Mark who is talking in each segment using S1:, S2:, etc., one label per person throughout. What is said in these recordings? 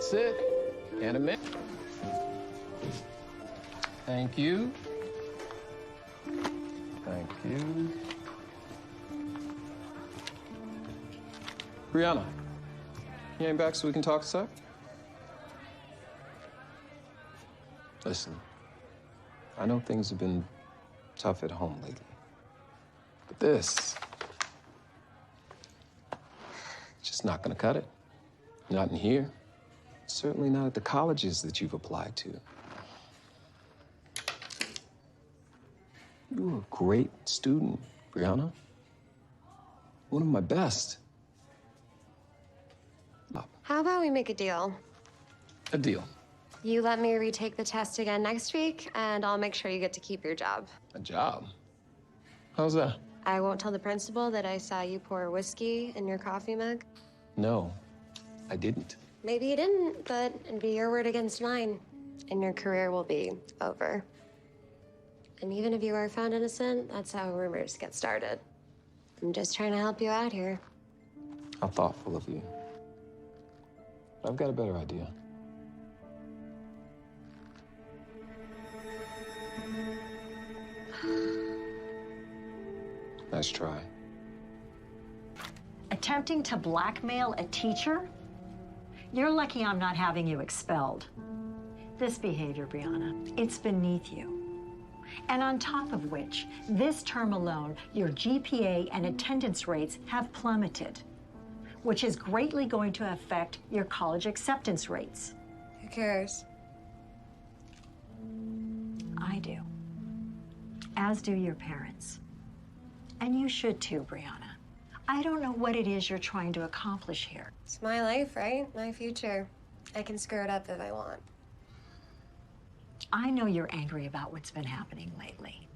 S1: That's it. Animate. Thank you. Thank you. Brianna, you ain't back so we can talk a sec? Listen, I know things have been tough at home lately, but this, just not gonna cut it. Not in here. Certainly not at the colleges that you've applied to. You were a great student, Brianna. One of my best.
S2: How about we make a deal?
S1: A deal.
S2: You let me retake the test again next week, and I'll make sure you get to keep your job.
S1: A job? How's that?
S2: I won't tell the principal that I saw you pour whiskey in your coffee mug.
S1: No, I didn't.
S2: Maybe you didn't, but it'd be your word against mine, and your career will be over. And even if you are found innocent, that's how rumors get started. I'm just trying to help you out here.
S1: How thoughtful of you. I've got a better idea. Nice try.
S3: Attempting to blackmail a teacher? You're lucky I'm not having you expelled. This behavior, Brianna, it's beneath you. And on top of which, this term alone, your GPA and attendance rates have plummeted, which is greatly going to affect your college acceptance rates.
S2: Who cares?
S3: I do. As do your parents. And you should too, Brianna. I don't know what it is you're trying to accomplish here.
S2: It's my life, right? My future. I can screw it up if I want.
S3: I know you're angry about what's been happening lately.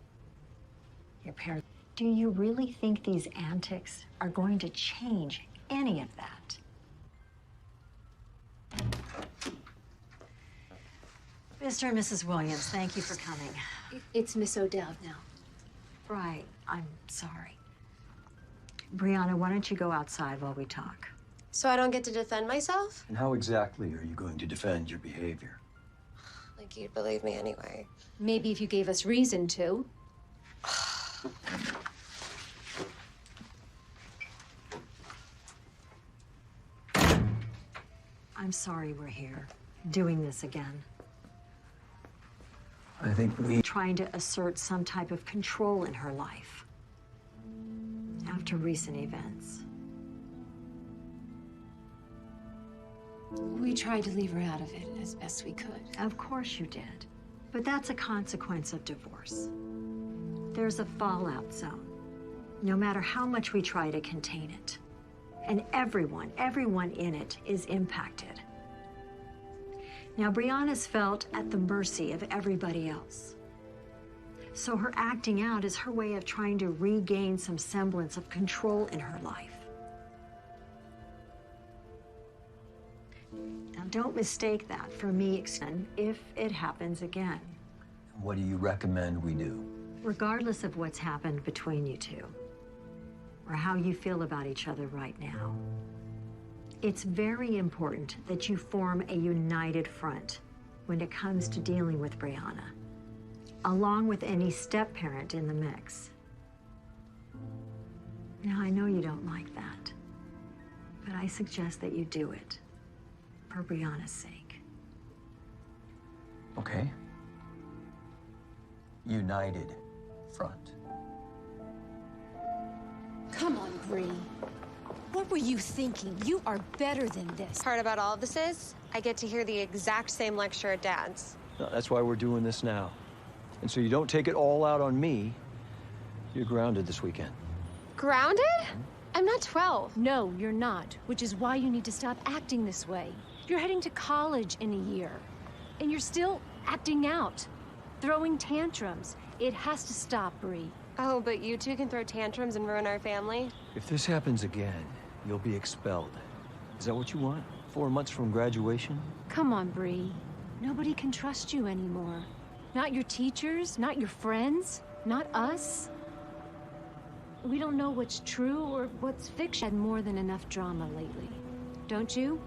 S3: Your parents. Do you really think these antics are going to change any of that? Mr. and Mrs. Williams, thank you for coming.
S4: It's Miss O'Dowd now.
S3: Right, I'm sorry. Brianna, why don't you go outside while we talk?
S2: So I don't get to defend myself?
S5: And how exactly are you going to defend your behavior?
S2: Like you'd believe me anyway.
S4: Maybe if you gave us reason to.
S3: I'm sorry we're here, doing this again.
S5: I think we...
S3: Trying to assert some type of control in her life after recent events.
S4: We tried to leave her out of it as best we could.
S3: Of course you did. But that's a consequence of divorce. There's a fallout zone, no matter how much we try to contain it. And everyone in it is impacted. Now, Brianna's felt at the mercy of everybody else. So her acting out is her way of trying to regain some semblance of control in her life. Now, don't mistake that for me, if it happens again.
S5: What do you recommend we do?
S3: Regardless of what's happened between you two, or how you feel about each other right now, it's very important that you form a united front when it comes to dealing with Brianna, along with any step-parent in the mix. Now, I know you don't like that, but I suggest that you do it for Brianna's sake.
S5: Okay. United front.
S4: Come on, Bree. What were you thinking? You are better than this.
S2: Part about all of this is, I get to hear the exact same lecture at Dad's.
S5: No, that's why we're doing this now. And so you don't take it all out on me, you're grounded this weekend.
S2: Grounded? I'm not 12.
S4: No, you're not, which is why you need to stop acting this way. You're heading to college in a year, and you're still acting out, throwing tantrums. It has to stop, Bree.
S2: Oh, but you two can throw tantrums and ruin our family?
S5: If this happens again, you'll be expelled. Is that what you want? 4 months from graduation?
S4: Come on, Bree. Nobody can trust you anymore. Not your teachers, not your friends, not us. We don't know what's true or what's fiction. Had more than enough drama lately. Don't you?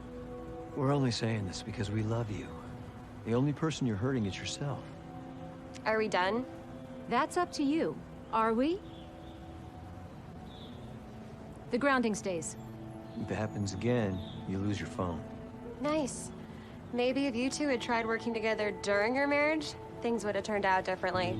S5: We're only saying this because we love you. The only person you're hurting is yourself.
S2: Are we done?
S4: That's up to you. Are we? The grounding stays.
S5: If it happens again, you lose your phone.
S2: Nice. Maybe if you two had tried working together during your marriage, things would have turned out differently.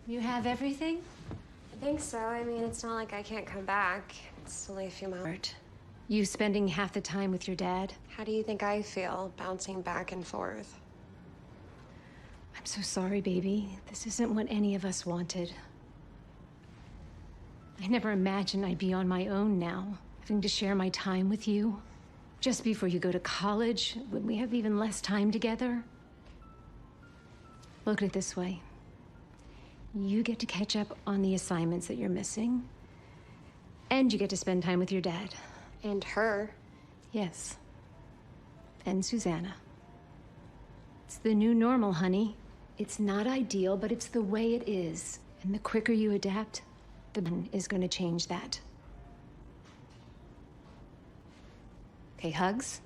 S4: You have everything?
S2: I think so. I mean, it's not like I can't come back. It's only a few months.
S4: You spending half the time with your dad?
S2: How do you think I feel, bouncing back and forth?
S4: I'm so sorry, baby. This isn't what any of us wanted. I never imagined I'd be on my own now, having to share my time with you. Just before you go to college, when we have even less time together. Look at it this way. You get to catch up on the assignments that you're missing. And you get to spend time with your dad.
S2: And her.
S4: Yes. And Susanna. It's the new normal, honey. It's not ideal, but it's the way it is. And the quicker you adapt, the man is going to change that. Okay, hugs?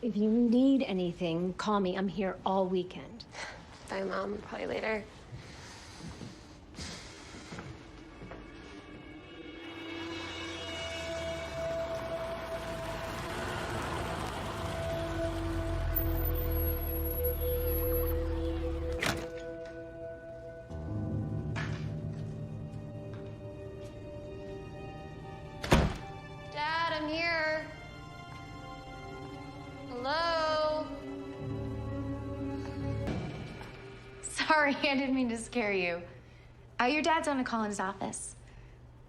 S4: If you need anything, call me. I'm here all weekend.
S2: Bye, Mom. Probably later. Dad, I'm here. Hello?
S6: Sorry, I didn't mean to scare you. Your dad's on a call in his office.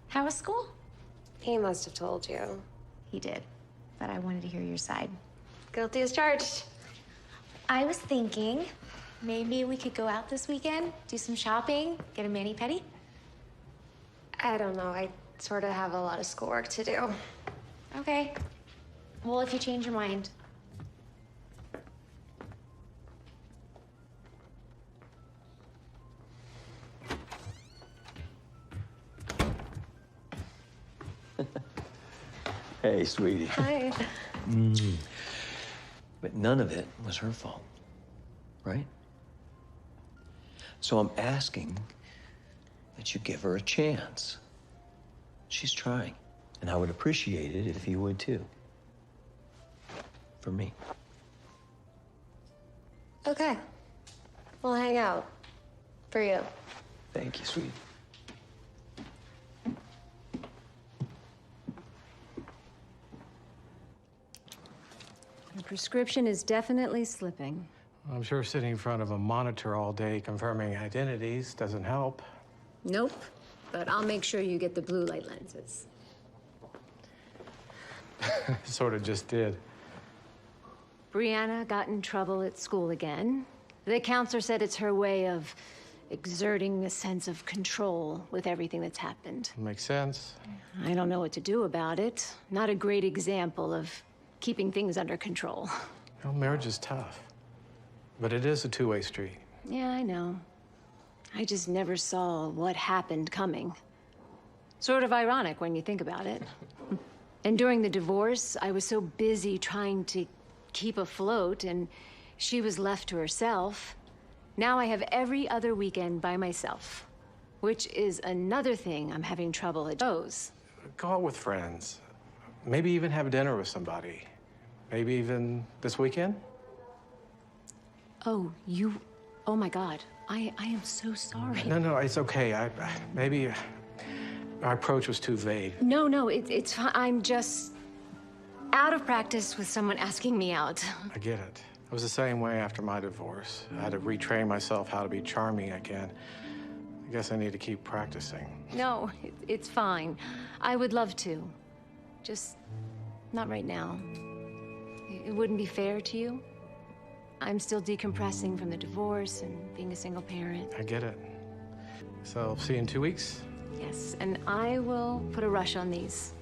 S6: How was school?
S2: He must have told you.
S6: He did, but I wanted to hear your side.
S2: Guilty as charged.
S6: I was thinking maybe we could go out this weekend, do some shopping, get a mani-pedi.
S2: I don't know. I sort of have a lot of schoolwork to do.
S6: Okay. Well, if you change your mind.
S5: Hey, sweetie.
S2: Hi.
S5: But none of it was her fault, right? So I'm asking that you give her a chance. She's trying, and I would appreciate it if you would too. For me.
S2: Okay. We'll hang out. For you.
S5: Thank you, sweetie.
S4: The prescription is definitely slipping.
S7: I'm sure sitting in front of a monitor all day confirming identities doesn't help.
S4: Nope, but I'll make sure you get the blue light lenses.
S7: Sort of just did.
S4: Brianna got in trouble at school again. The counselor said it's her way of exerting a sense of control with everything that's happened.
S7: Makes sense.
S4: I don't know what to do about it. Not a great example of keeping things under control.
S7: Well, marriage is tough. But it is a two-way street.
S4: Yeah, I know. I just never saw what happened coming. Sort of ironic when you think about it. And during the divorce, I was so busy trying to keep afloat, and she was left to herself. Now I have every other weekend by myself, which is another thing I'm having trouble at Joe's.
S7: Go out with friends. Maybe even have dinner with somebody. Maybe even this weekend?
S4: Oh, oh my God. I am so sorry.
S7: No, it's okay. Maybe our approach was too vague.
S4: No, it's fine. I'm just out of practice with someone asking me out.
S7: I get it. I was the same way after my divorce. I had to retrain myself how to be charming again. I guess I need to keep practicing.
S4: No, it's fine. I would love to. Just not right now. It wouldn't be fair to you. I'm still decompressing from the divorce and being a single parent.
S7: I get it. So, see you in 2 weeks?
S4: Yes, and I will put a rush on these.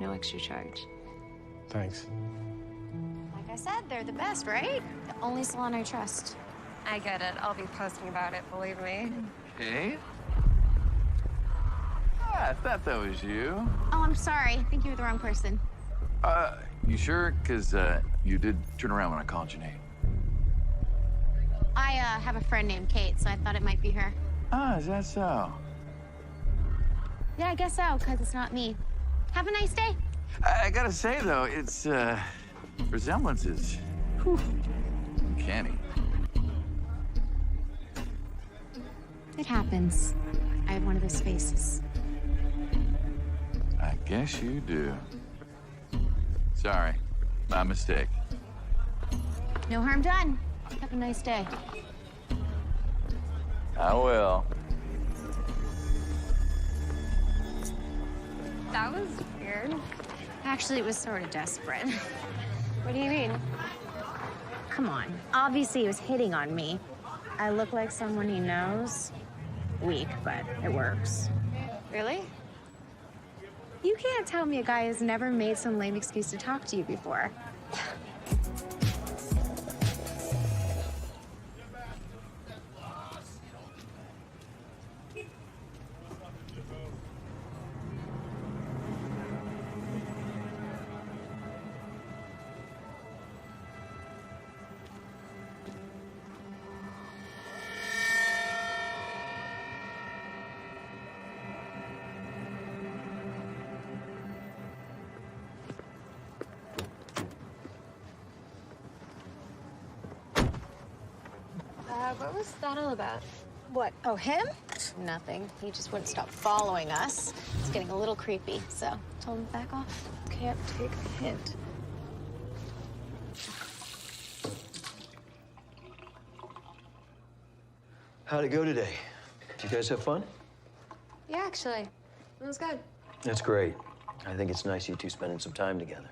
S4: No extra charge.
S7: Thanks.
S6: Like I said, they're the best, right? The only salon I trust.
S2: I get it. I'll be posting about it, believe me.
S8: Kate? Ah, I thought that was you.
S6: Oh, I'm sorry. I think you were the wrong person.
S8: You sure? Because you did turn around when I called your name.
S6: I have a friend named Kate, so I thought it might be her.
S8: Ah, is that so?
S6: Yeah, I guess so, because it's not me. Have a nice day.
S8: I gotta say, though, it's, resemblances. Whew. Uncanny.
S6: It happens. I have one of those faces.
S8: I guess you do. Sorry, my mistake.
S6: No harm done. Have a nice day.
S8: I will.
S2: That was weird.
S6: Actually, it was sort of desperate.
S2: What do you mean?
S6: Come on. Obviously, he was hitting on me. I look like someone he knows. Weak, but it works.
S2: Really?
S6: You can't tell me a guy has never made some lame excuse to talk to you before.
S2: What was that all about?
S6: What? Oh, him? Nothing. He just wouldn't stop following us. It's getting a little creepy, so told him to back off.
S2: Can't take a hint.
S5: How'd it go today? Did you guys have fun?
S2: Yeah, actually. It was good.
S5: That's great. I think it's nice you two spending some time together.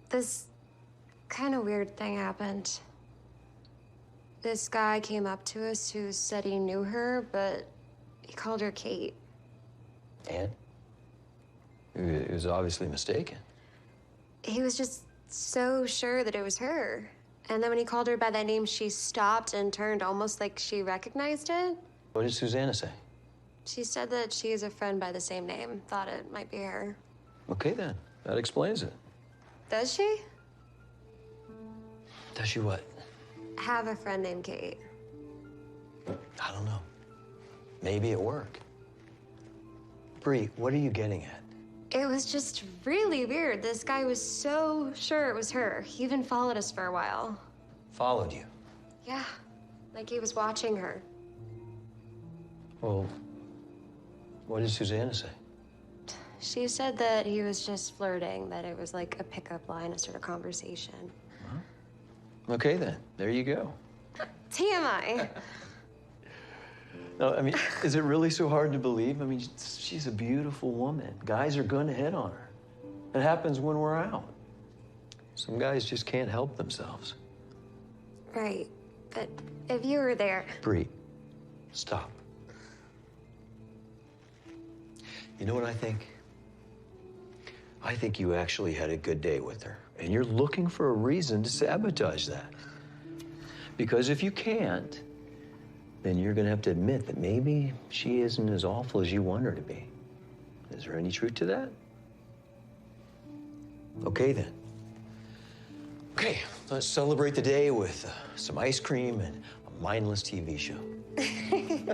S2: This kind of weird thing happened. This guy came up to us who said he knew her, but he called her Kate.
S5: And? He was obviously mistaken.
S2: He was just so sure that it was her. And then when he called her by that name, she stopped and turned almost like she recognized it.
S5: What did Susanna say?
S2: She said that she is a friend by the same name, thought it might be her.
S5: Okay, then. That explains it.
S2: Does she?
S5: Does she what?
S2: Have a friend named Kate.
S5: I don't know. Maybe at work. Bree, what are you getting at?
S2: It was just really weird. This guy was so sure it was her. He even followed us for a while.
S5: Followed you.
S2: Yeah, like he was watching her.
S5: Well, what did Susanna say?
S2: She said that he was just flirting, that it was like a pickup line, a sort of conversation.
S5: Okay, then. There you go.
S2: TMI.
S5: No, I mean, is it really so hard to believe? I mean, she's a beautiful woman. Guys are going to hit on her. It happens when we're out. Some guys just can't help themselves.
S2: Right, but if you were there...
S5: Bree, stop. You know what I think? I think you actually had a good day with her, and you're looking for a reason to sabotage that. Because if you can't, then you're gonna have to admit that maybe she isn't as awful as you want her to be. Is there any truth to that? Okay, then. Okay, let's celebrate the day with some ice cream and a mindless TV show.
S2: Hey,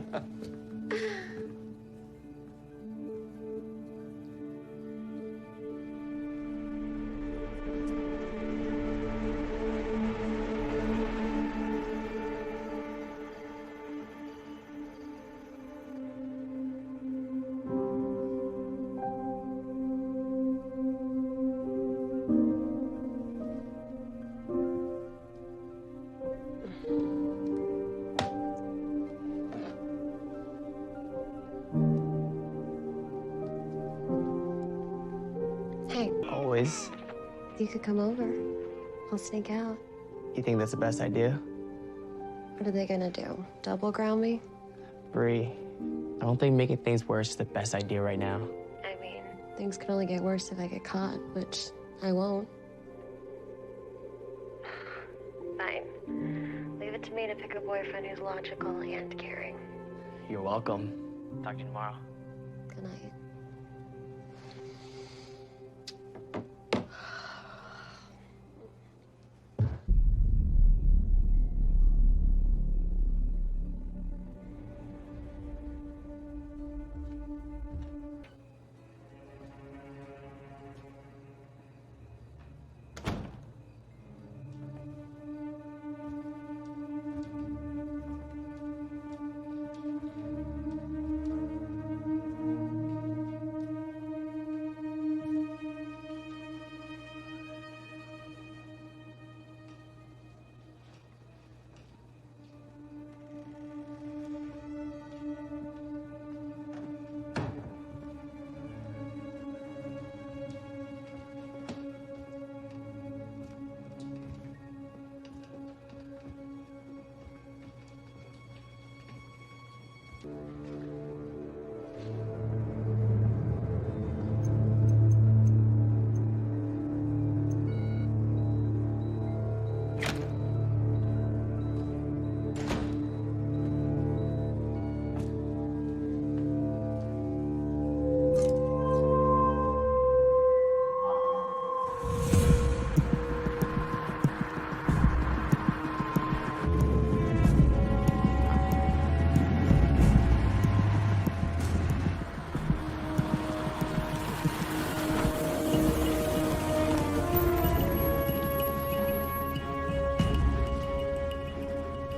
S9: Always.
S2: you could come over. I'll sneak out.
S9: You think that's the best idea?
S2: What are they gonna do? Double ground me?
S9: Bree, I don't think making things worse is the best idea right now.
S2: I mean, things can only get worse if I get caught, which I won't. Fine. Leave it to me to pick a boyfriend who's logical and caring.
S9: You're welcome. Talk to you tomorrow.
S2: Good night.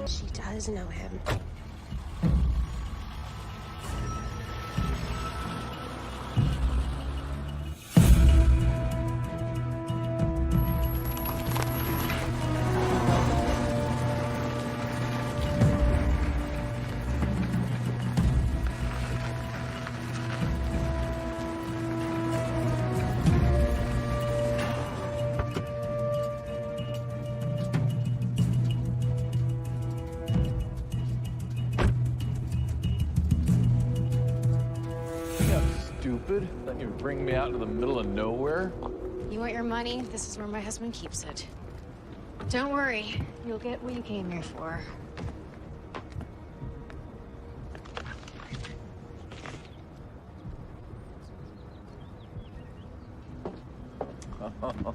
S2: She does know him.
S8: Stupid. Thought you'd bring me out into the middle of nowhere.
S4: You want your money? This is where my husband keeps it. Don't worry. You'll get what you came here for. All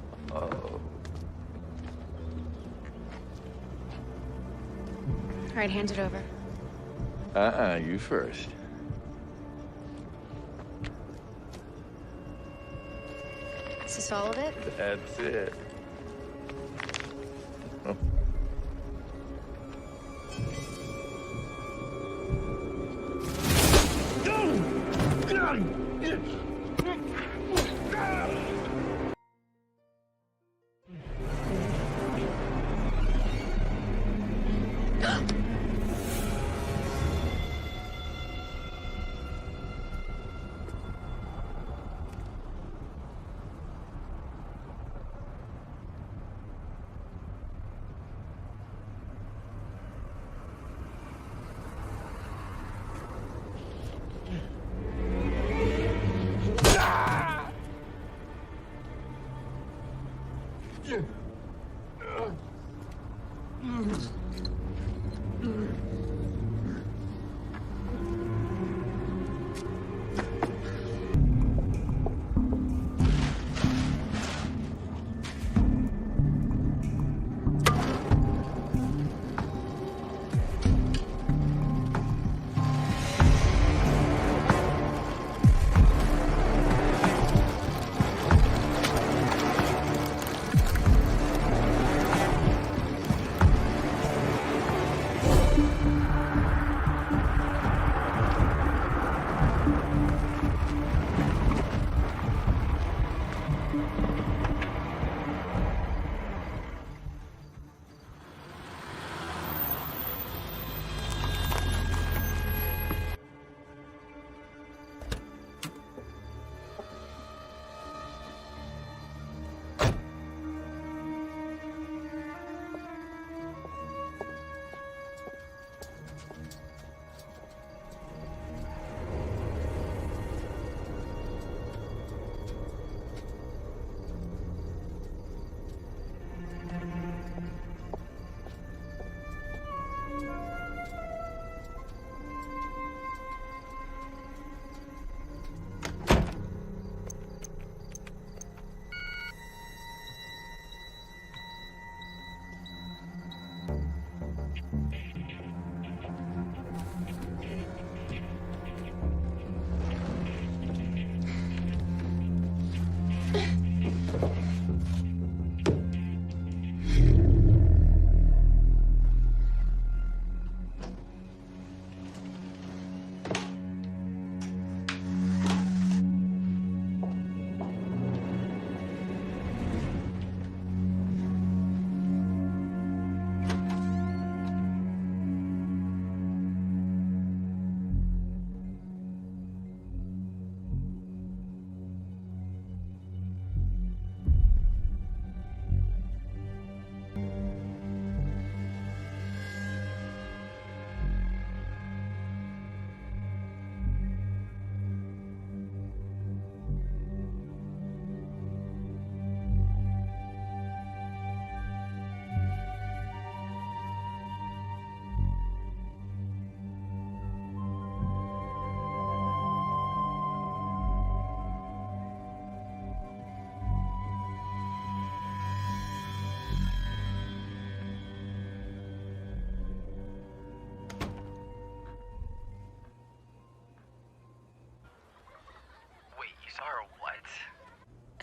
S4: right, hand it over.
S8: You first.
S4: Is this all of it?
S8: That's it.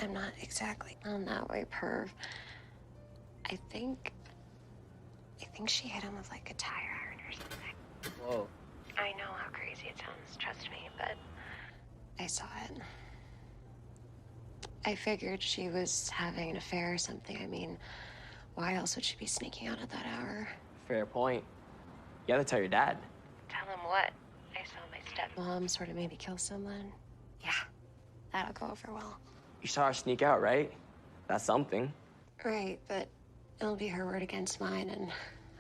S2: I'm not exactly on that way, perv. I think she hit him with like a tire iron or something.
S9: Whoa.
S2: I know how crazy it sounds, trust me, but I saw it. I figured she was having an affair or something. I mean, why else would she be sneaking out at that hour?
S9: Fair point. You gotta tell your dad.
S2: Tell him what? I saw my stepmom sort of maybe kill someone. Yeah, that'll go over well.
S9: You saw her sneak out, right? That's something.
S2: Right, but it'll be her word against mine, and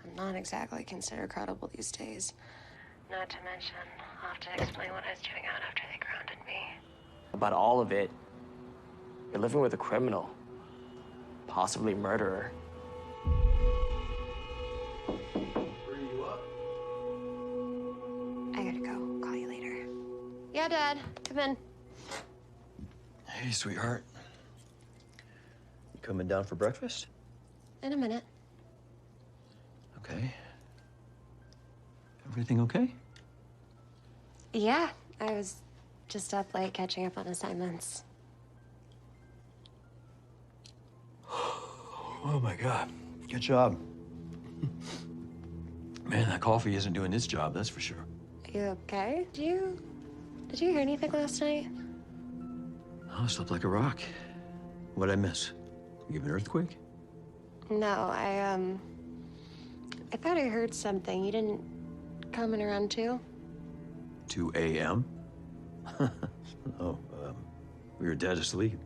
S2: I'm not exactly considered credible these days. Not to mention, I'll have to explain what I was doing out after they grounded me.
S9: About all of it, you're living with a criminal. Possibly murderer.
S2: I gotta go. Call you later. Yeah, Dad. Come in.
S5: Hey, sweetheart. You coming down for breakfast?
S2: In a minute.
S5: Okay. Everything okay?
S2: Yeah, I was just up late catching up on assignments.
S5: Oh my God. Good job. Man, that coffee isn't doing its job, that's for sure.
S2: You okay? Did you hear anything last night?
S5: I slept like a rock. What'd I miss? You have an earthquake?
S2: No, I thought I heard something. You didn't come in around 2?
S5: 2 a.m.? Oh, we were dead asleep.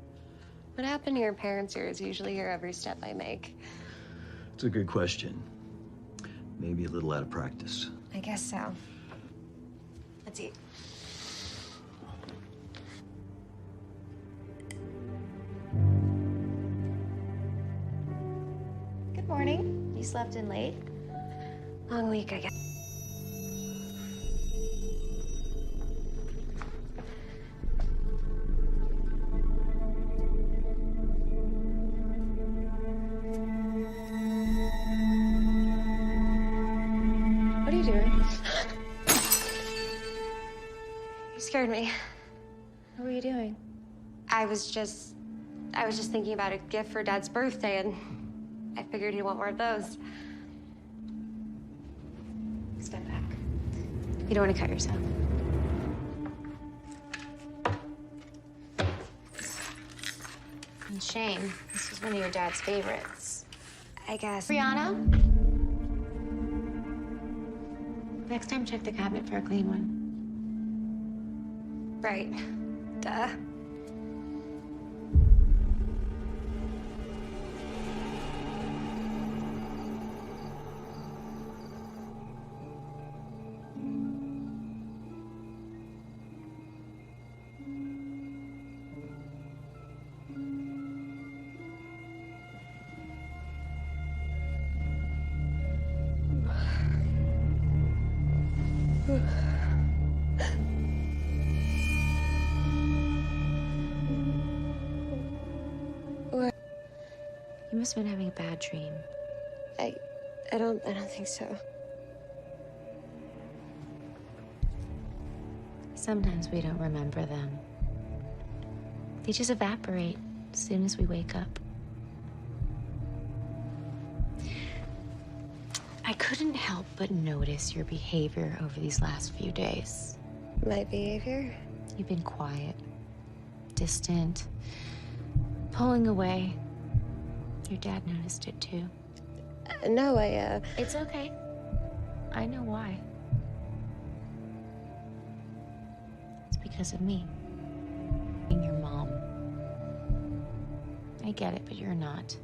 S2: What happened to your parents' ears? Usually hear every step I make.
S5: It's a good question. Maybe a little out of practice.
S2: I guess so. Let's eat.
S6: Good morning. You slept in late?
S2: Long week, I guess.
S6: What are you doing?
S2: You scared me.
S6: What were you doing?
S2: I was just thinking about a gift for Dad's birthday, and I figured he'd want more of those. Step back. You don't want to cut yourself.
S6: Shame. This was one of your dad's favorites.
S2: I guess.
S6: Brianna? Next time, check the cabinet for a clean one.
S2: Right. Duh.
S6: You must have been having a bad dream.
S2: I don't think so.
S6: Sometimes we don't remember them. They just evaporate as soon as we wake up. I couldn't help but notice your behavior over these last few days.
S2: My behavior?
S6: You've been quiet, distant, pulling away. Your dad noticed it too.
S2: No,
S6: It's okay. I know why. It's because of me. Being your mom. I get it, but you're not.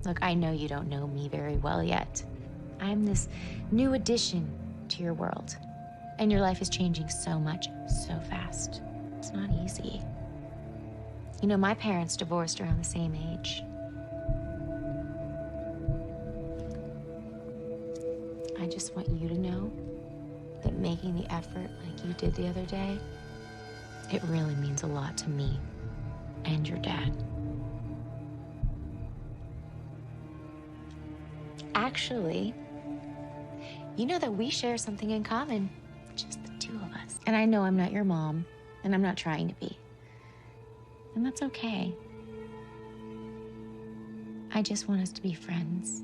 S6: Look, I know you don't know me very well yet. I'm this new addition to your world. And your life is changing so much, so fast. It's not easy. You know, my parents divorced around the same age. I just want you to know that making the effort like you did the other day, it really means a lot to me and your dad. Actually, you know that we share something in common, just the two of us. And I know I'm not your mom, and I'm not trying to be. And that's okay. I just want us to be friends.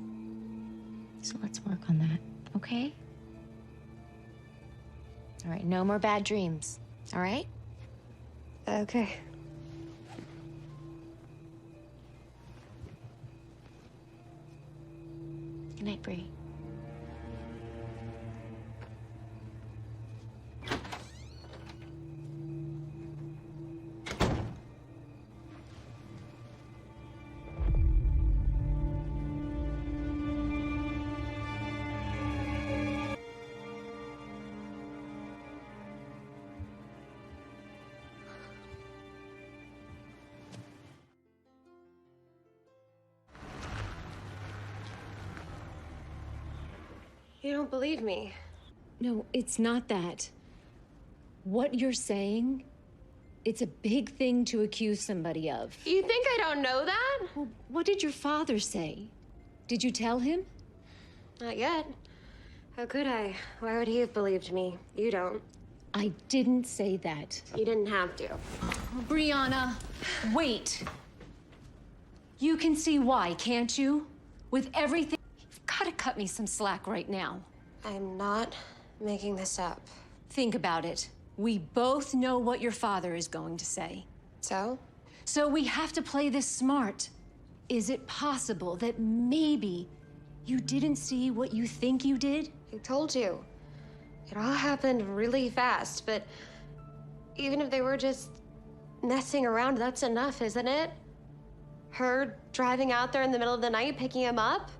S6: So let's work on that, okay? All right, no more bad dreams, all right?
S2: Okay.
S6: Good night, Bree.
S2: You don't believe me.
S4: No, it's not that. What you're saying, it's a big thing to accuse somebody of.
S2: You think I don't know that?
S4: Well, what did your father say? Did you tell him?
S2: Not yet. How could I? Why would he have believed me? You don't.
S4: I didn't say that.
S2: You didn't have to.
S4: Brianna, wait. You can see why, can't you? With everything, you've got to cut me some slack right now.
S2: I'm not making this up.
S4: Think about it. We both know what your father is going to say.
S2: So?
S4: So we have to play this smart. Is it possible that maybe you didn't see what you think you did?
S2: I told you. It all happened really fast, but even if they were just messing around, that's enough, isn't it? Her driving out there in the middle of the night, picking him up?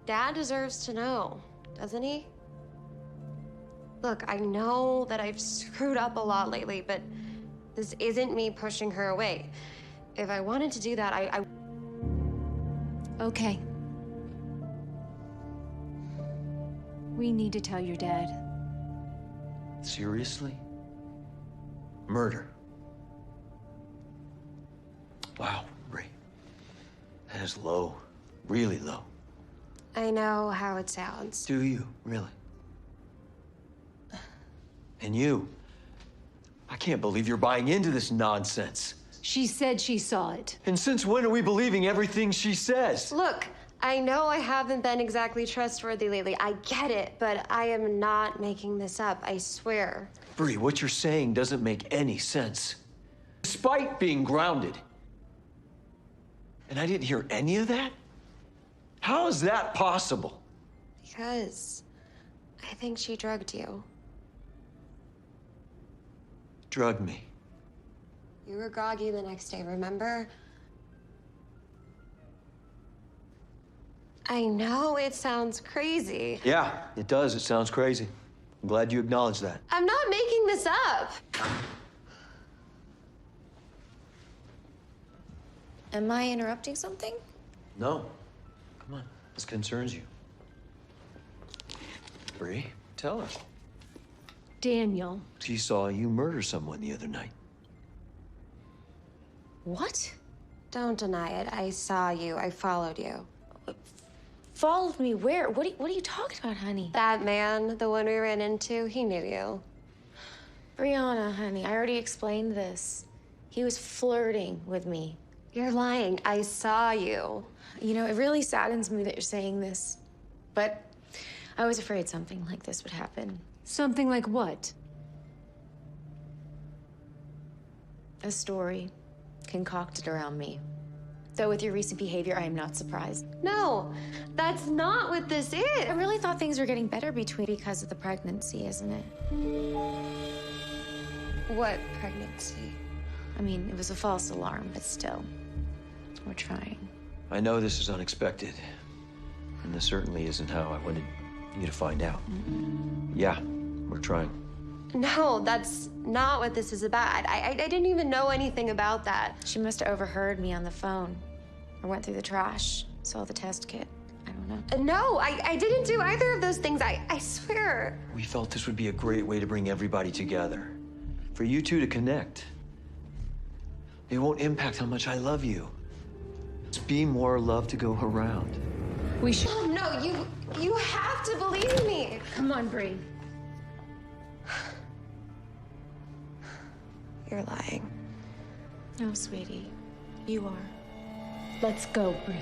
S2: Dad deserves to know, doesn't he? Look, I know that I've screwed up a lot lately, but this isn't me pushing her away. If I wanted to do that, I...
S4: Okay. We need to tell your dad.
S5: Seriously? Murder? Wow, Bree. That is low. Really low.
S2: I know how it sounds.
S5: Do you? Really? And you? I can't believe you're buying into this nonsense.
S4: She said she saw it.
S5: And since when are we believing everything she says?
S2: Look, I know I haven't been exactly trustworthy lately. I get it, but I am not making this up, I swear.
S5: Bree, what you're saying doesn't make any sense. Despite being grounded. And I didn't hear any of that? How is that possible?
S2: Because I think she drugged you.
S5: Drugged me.
S2: You were groggy the next day, remember? I know it sounds crazy.
S5: Yeah, it does. It sounds crazy. I'm glad you acknowledge that.
S2: I'm not making this up.
S6: Am I interrupting something?
S5: No. Come on. This concerns you. Bree, tell us.
S4: Daniel.
S5: She saw you murder someone the other night.
S6: What?
S2: Don't deny it. I saw you. I followed you.
S6: Followed me where? What are you talking about, honey?
S2: That man, the one we ran into, he knew you.
S6: Brianna, honey, I already explained this. He was flirting with me.
S2: You're lying. I saw you.
S6: You know, it really saddens me that you're saying this, but I was afraid something like this would happen.
S4: Something like what?
S6: A story concocted around me. Though with your recent behavior, I am not surprised.
S2: No, that's not what this is.
S6: I really thought things were getting better because of the pregnancy, isn't it?
S2: What pregnancy?
S6: I mean, it was a false alarm, but still, we're trying.
S5: I know this is unexpected, and this certainly isn't how I wanted you to find out. Yeah, we're trying.
S2: No, that's not what this is about. I didn't even know anything about that.
S6: She must have overheard me on the phone, or went through the trash, saw the test kit. I don't know.
S2: No, I didn't do either of those things. I swear.
S5: We felt this would be a great way to bring everybody together. For you two to connect. It won't impact how much I love you. Just be more love to go around.
S4: We should.
S2: Oh, no, you have to believe me.
S4: Come on, Bree.
S2: You're lying.
S6: No, sweetie. You are. Let's go, Bree.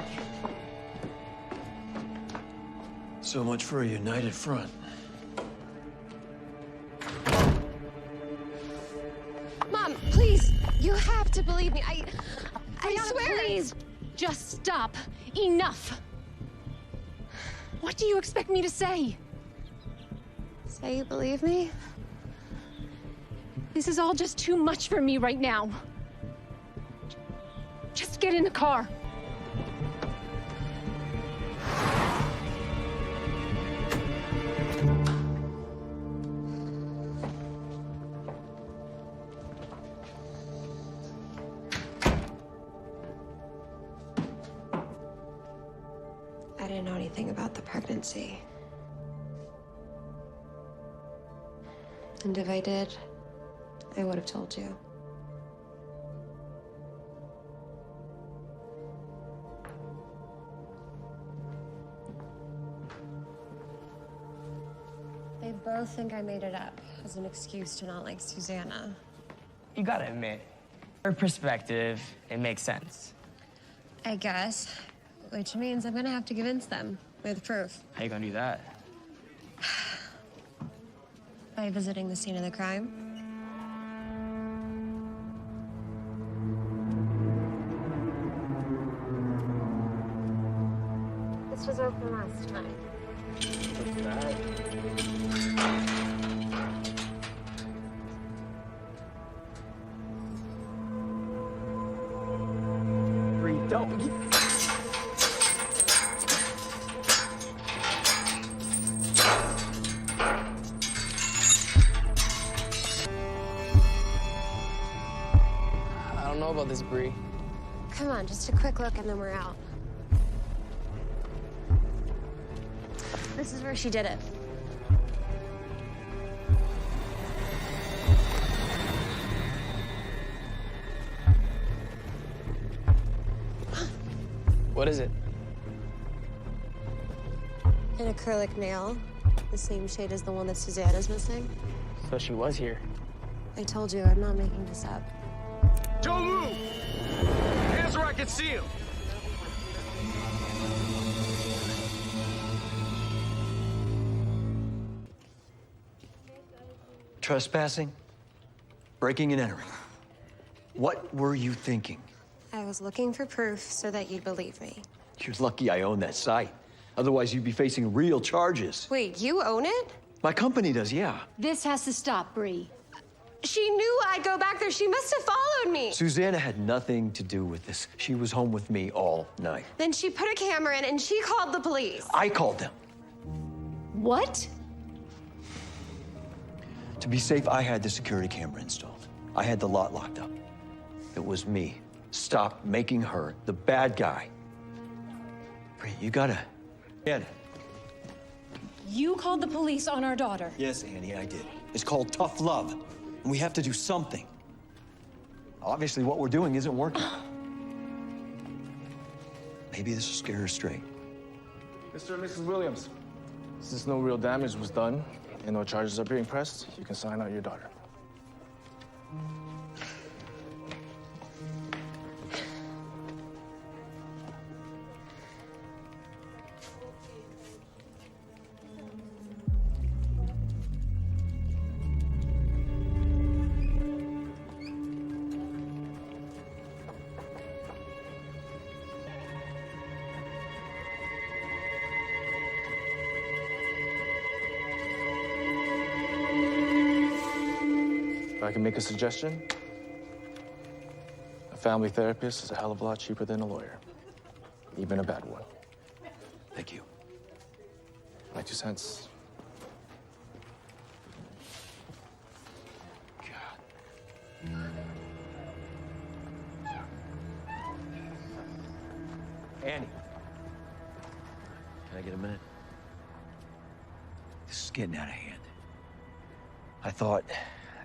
S5: So much for a united front.
S2: Mom, please, you have to believe me. I
S4: Brianna,
S2: swear.
S4: please, just stop. Enough. What do you expect me to say?
S2: Say you believe me?
S4: This is all just too much for me right now. Just get in the car.
S2: I didn't know anything about the pregnancy. And if I did, I would have told you. They both think I made it up as an excuse to not like Susanna.
S9: You gotta admit, her perspective, it makes sense.
S2: I guess. Which means I'm gonna have to convince them with proof.
S9: How you gonna do that?
S2: By visiting the scene of the crime. This was open last time.
S9: What's that? Bree, don't. I don't know about this, Bree.
S2: Come on, just a quick look and then we're out. This is where she did it.
S9: What is it?
S2: An acrylic nail. The same shade as the one that Susanna's missing.
S9: So she was here.
S2: I told you, I'm not making this up.
S10: Don't move! Hands where I can see him!
S5: Trespassing? Breaking and entering. What were you thinking?
S2: I was looking for proof so that you'd believe me.
S5: You're lucky I own that site. Otherwise, you'd be facing real charges.
S2: Wait, you own it?
S5: My company does, yeah.
S4: This has to stop, Bree.
S2: She knew I'd go back there. She must have followed me.
S5: Susanna had nothing to do with this. She was home with me all night.
S2: Then she put a camera in and she called the police.
S5: I called them.
S4: What?
S5: To be safe, I had the security camera installed. I had the lot locked up. It was me. Stop making her the bad guy. Bree, you gotta... Annie.
S4: You called the police on our daughter.
S5: Yes, Annie, I did. It's called tough love. And we have to do something. Obviously, what we're doing isn't working. Maybe this will scare her straight.
S7: Mr. and Mrs. Williams, since no real damage was done and no charges are being pressed, you can sign out your daughter. If I can make a suggestion, a family therapist is a hell of a lot cheaper than a lawyer, even a bad one.
S5: Thank you.
S7: My 2 cents.
S5: Annie. Can I get a minute? This is getting out of hand. I thought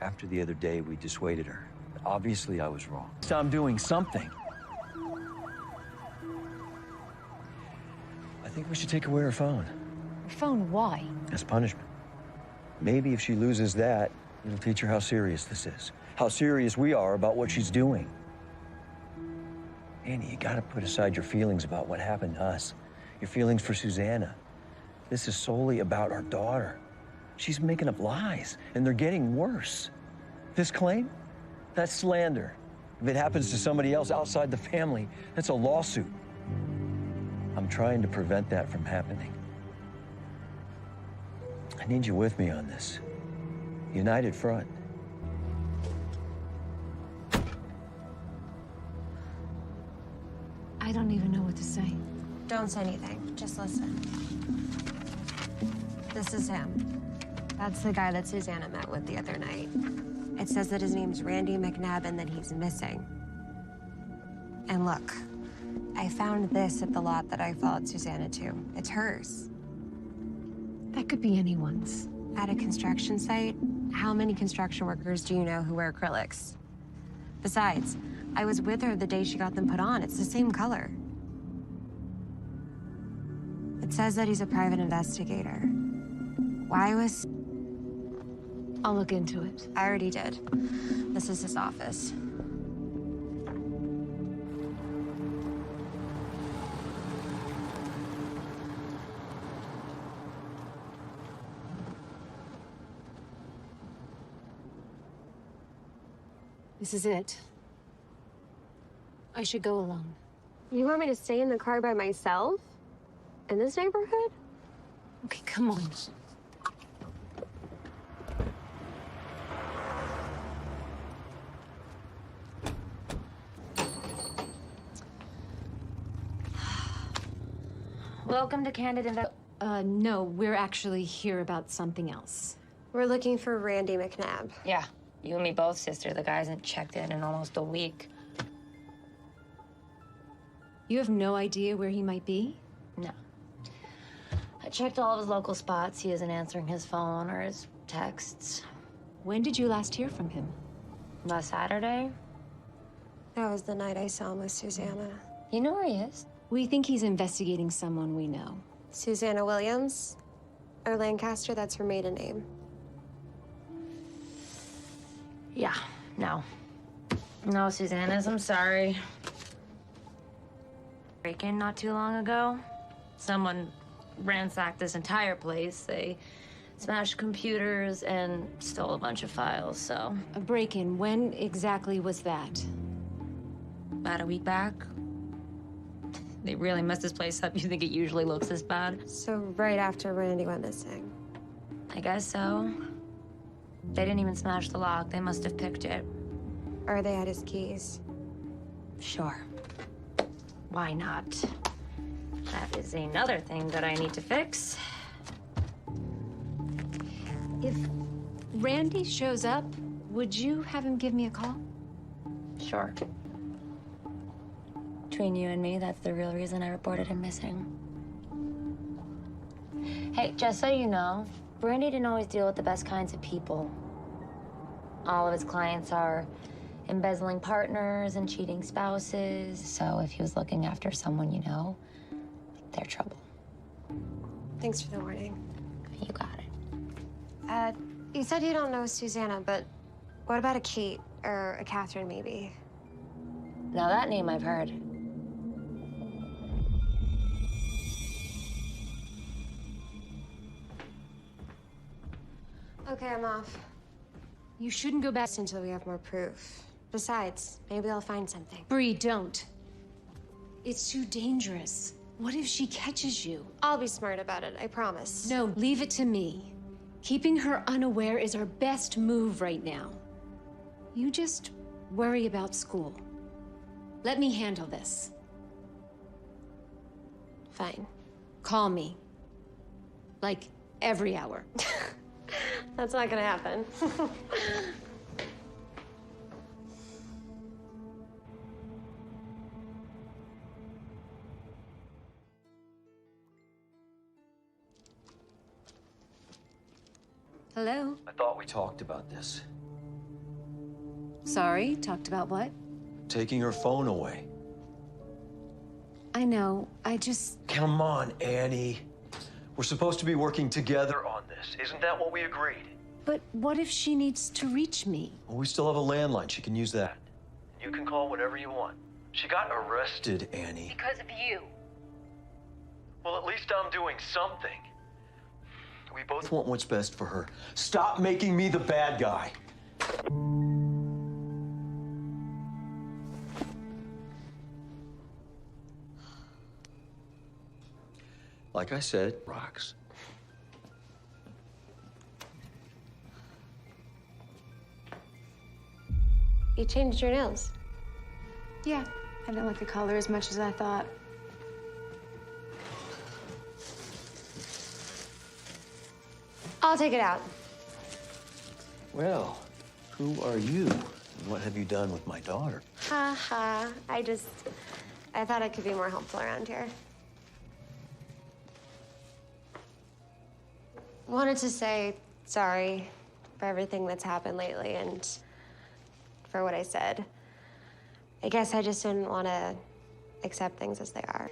S5: after the other day we dissuaded her. Obviously, I was wrong. So I'm doing something. I think we should take away her phone.
S4: Your phone, why?
S5: As punishment. Maybe if she loses that, it'll teach her how serious this is. How serious we are about what she's doing. Annie, you gotta put aside your feelings about what happened to us. Your feelings for Susanna. This is solely about our daughter. She's making up lies, and they're getting worse. This claim, that's slander. If it happens to somebody else outside the family, that's a lawsuit. I'm trying to prevent that from happening. I need you with me on this. United front.
S4: I don't even know what to say.
S2: Don't say anything. Just listen. This is him. That's the guy that Susanna met with the other night. It says that his name's Randy McNabb and that he's missing. And look, I found this at the lot that I followed Susanna to. It's hers.
S4: That could be anyone's.
S2: At a construction site, how many construction workers do you know who wear acrylics? Besides, I was with her the day she got them put on. It's the same color. It says that he's a private investigator. Why was...
S4: I'll look into it.
S2: I already did. This is his office.
S4: This is it. I should go alone.
S2: You want me to stay in the car by myself? In this neighborhood?
S4: Okay, come on.
S6: Welcome to Candid Invest.
S4: No, we're actually here about something else.
S2: We're looking for Randy McNabb.
S6: Yeah, you and me both, sister. The guy hasn't checked in almost a week.
S4: You have no idea where he might be?
S6: No. I checked all of his local spots. He isn't answering his phone or his texts.
S4: When did you last hear from him?
S6: Last Saturday?
S2: That was the night I saw him with Susanna.
S6: You know where he is?
S4: We think he's investigating someone we know.
S2: Susanna Williams? Or Lancaster, that's her maiden name.
S6: Yeah, no. No, Susanna's, I'm sorry. Break-in not too long ago. Someone ransacked this entire place. They smashed computers and stole a bunch of files, so.
S4: A break-in, when exactly was that?
S6: About a week back. They really messed this place up. You think it usually looks this bad?
S2: So right after Randy went missing.
S6: I guess so. They didn't even smash the lock. They must have picked it.
S2: Or they had his keys.
S6: Sure. Why not? That is another thing that I need to fix.
S4: If Randy shows up, would you have him give me a call?
S6: Sure. Between you and me, that's the real reason I reported him missing. Hey, just so you know, Randy didn't always deal with the best kinds of people. All of his clients are embezzling partners and cheating spouses. So if he was looking after someone you know, they're trouble.
S2: Thanks for the warning.
S6: You got it.
S2: You said you don't know Susanna, but what about a Kate or a Catherine, maybe?
S6: Now that name I've heard.
S2: Okay, I'm off.
S4: You shouldn't go back.
S2: Until we have more proof. Besides, maybe I'll find something.
S4: Bree, don't. It's too dangerous. What if she catches you?
S2: I'll be smart about it, I promise.
S4: No, leave it to me. Keeping her unaware is our best move right now. You just worry about school. Let me handle this.
S2: Fine.
S4: Call me. Like, every hour.
S2: That's not gonna happen.
S4: Hello?
S5: I thought we talked about this.
S4: Sorry, talked about what?
S5: Taking her phone away.
S4: I know, I just...
S5: Come on, Annie. We're supposed to be working together on this. Isn't that what we agreed?
S4: But what if she needs to reach me?
S5: Well, we still have a landline. She can use that. You can call whenever you want. She got arrested, Annie.
S4: Because of you.
S5: Well, at least I'm doing something. We both want what's best for her. Stop making me the bad guy. Like I said, rocks.
S2: You changed your nails.
S4: Yeah, I didn't like the color as much as I thought.
S2: I'll take it out.
S5: Well, who are you? And what have you done with my daughter?
S2: Ha ha. I thought I could be more helpful around here. Wanted to say sorry for everything that's happened lately and for what I said. I guess I just didn't want to accept things as they are.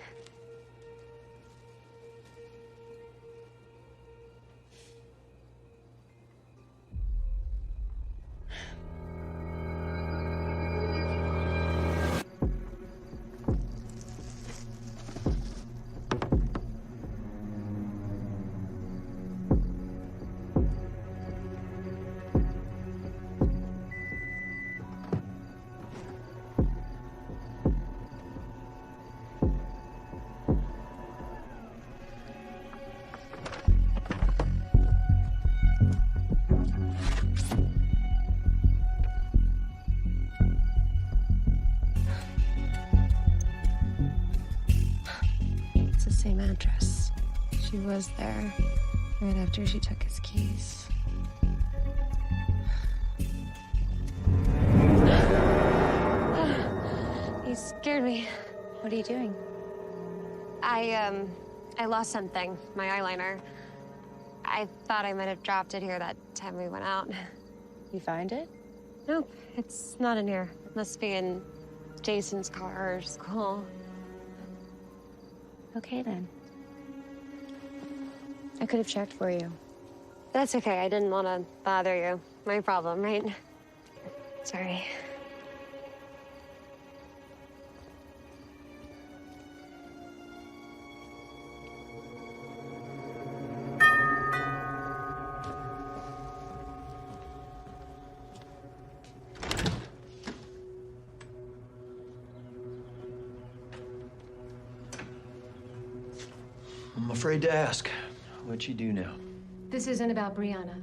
S2: Same address. She was there right after she took his keys. He scared me.
S6: What are you doing?
S2: I lost something, my eyeliner. I thought I might have dropped it here that time we went out.
S6: You find it?
S2: Nope, it's not in here. It must be in Jason's car or school.
S6: Okay, then. I could have checked for you.
S2: That's okay. I didn't want to bother you. My problem, right? Sorry.
S5: I'm afraid to ask. What'd she do now?
S3: This isn't about Brianna.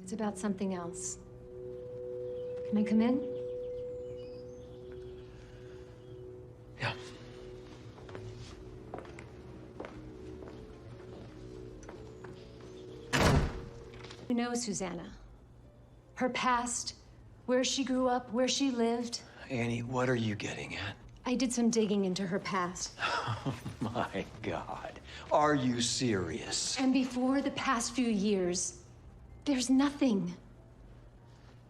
S3: It's about something else. Can I come in?
S5: Yeah.
S3: You know Susanna. Her past, where she grew up, where she lived.
S5: Annie, what are you getting at?
S3: I did some digging into her past.
S5: Oh, my God. Are you serious?
S3: And before the past few years, there's nothing.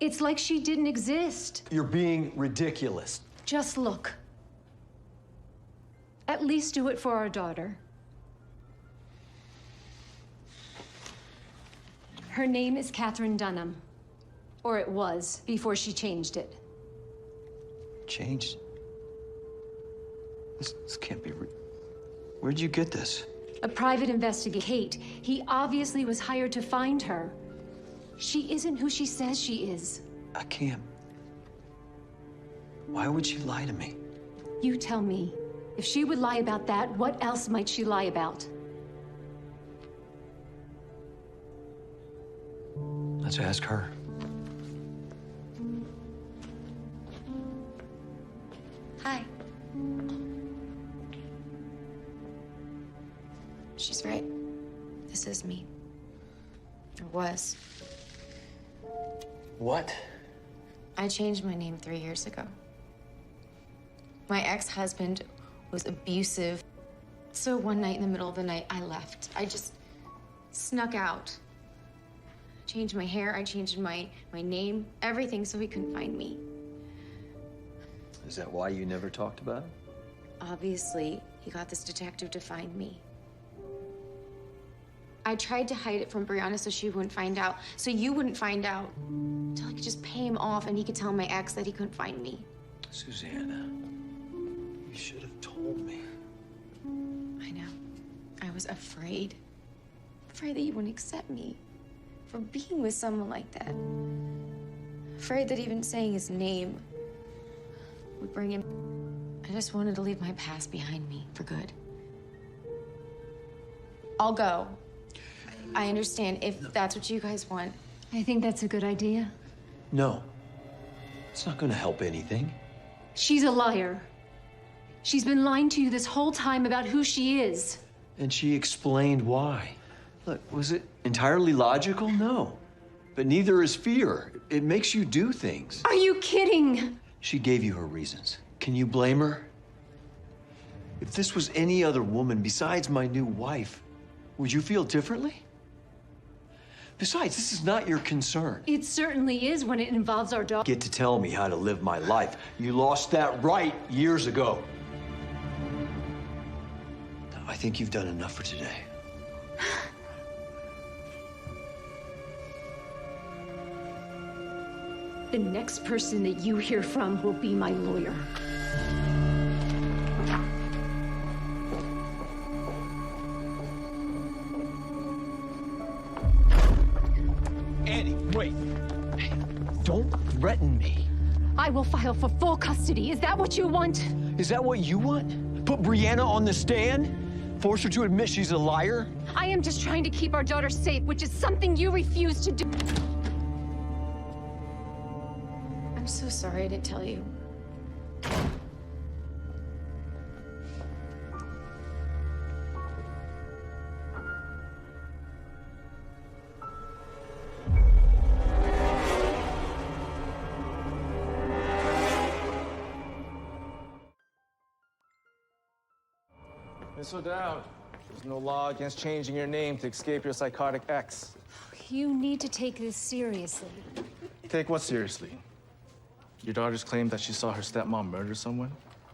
S3: It's like she didn't exist.
S5: You're being ridiculous.
S3: Just look. At least do it for our daughter. Her name is Catherine Dunham. Or it was, before she changed it.
S5: Changed? This can't be Where'd you get this?
S3: A private investigator. Kate, he obviously was hired to find her. She isn't who she says she is.
S5: I can't. Why would she lie to me?
S3: You tell me. If she would lie about that, what else might she lie about?
S5: Let's ask her.
S6: Hi. She's right. This is me. Or was.
S5: What?
S6: I changed my name 3 years ago. My ex-husband was abusive. So one night in the middle of the night, I left. I just snuck out. Changed my hair, I changed my name, everything so he couldn't find me.
S5: Is that why you never talked about it?
S6: Obviously, he got this detective to find me. I tried to hide it from Brianna so she wouldn't find out, so you wouldn't find out. Until I could just pay him off and he could tell my ex that he couldn't find me.
S5: Susanna, should have told me.
S6: I know. I was afraid. Afraid that you wouldn't accept me for being with someone like that. Afraid that even saying his name would bring him. I just wanted to leave my past behind me for good. I'll go. I understand if that's what you guys want.
S4: I think that's a good idea.
S5: No. It's not gonna help anything.
S4: She's a liar. She's been lying to you this whole time about who she is.
S5: And she explained why. Look, was it entirely logical? No. But neither is fear. It makes you do things.
S4: Are you kidding?
S5: She gave you her reasons. Can you blame her? If this was any other woman besides my new wife, would you feel differently? Besides, this is not your concern.
S4: It certainly is when it involves our daughter.
S5: Get to tell me how to live my life. You lost that right years ago. I think you've done enough for today.
S4: The next person that you hear from will be my lawyer.
S5: Annie, wait. Don't threaten me.
S4: I will file for full custody. Is that what you want?
S5: Is that what you want? Put Brianna on the stand? Force her to admit she's a liar?
S4: I am just trying to keep our daughter safe, which is something you refuse to do.
S6: I'm so sorry I didn't tell you.
S7: Miss O'Dowd, there's no law against changing your name to escape your psychotic ex.
S4: You need to take this seriously.
S7: Take what seriously? Your daughter's claim that she saw her stepmom murder someone?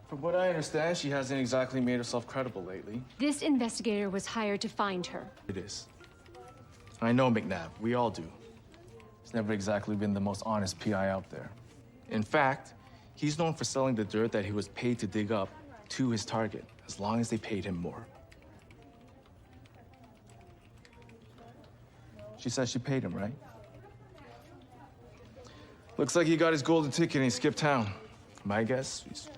S7: From what I understand, she hasn't exactly made herself credible lately.
S4: This investigator was hired to find her.
S7: It is. I know McNabb. We all do. He's never exactly been the most honest PI out there. In fact, he's known for selling the dirt that he was paid to dig up to his target, as long as they paid him more. She said she paid him, right? Looks like he got his golden ticket and he skipped town. My guess, he's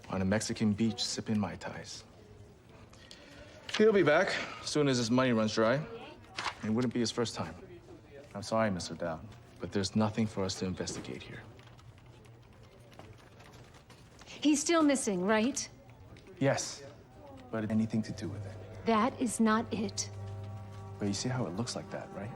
S7: on a Mexican beach sipping Mai Tais. He'll be back as soon as his money runs dry. It wouldn't be his first time. I'm sorry, Mr. Dowd, but there's nothing for us to investigate here.
S4: He's still missing, right?
S7: Yes, but anything to do with it.
S4: That is not it.
S7: But you see how it looks like that, right?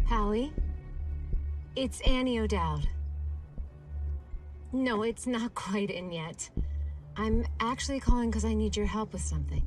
S4: Hallie? It's Annie O'Dowd. No, it's not quite in yet. I'm actually calling because I need your help with something.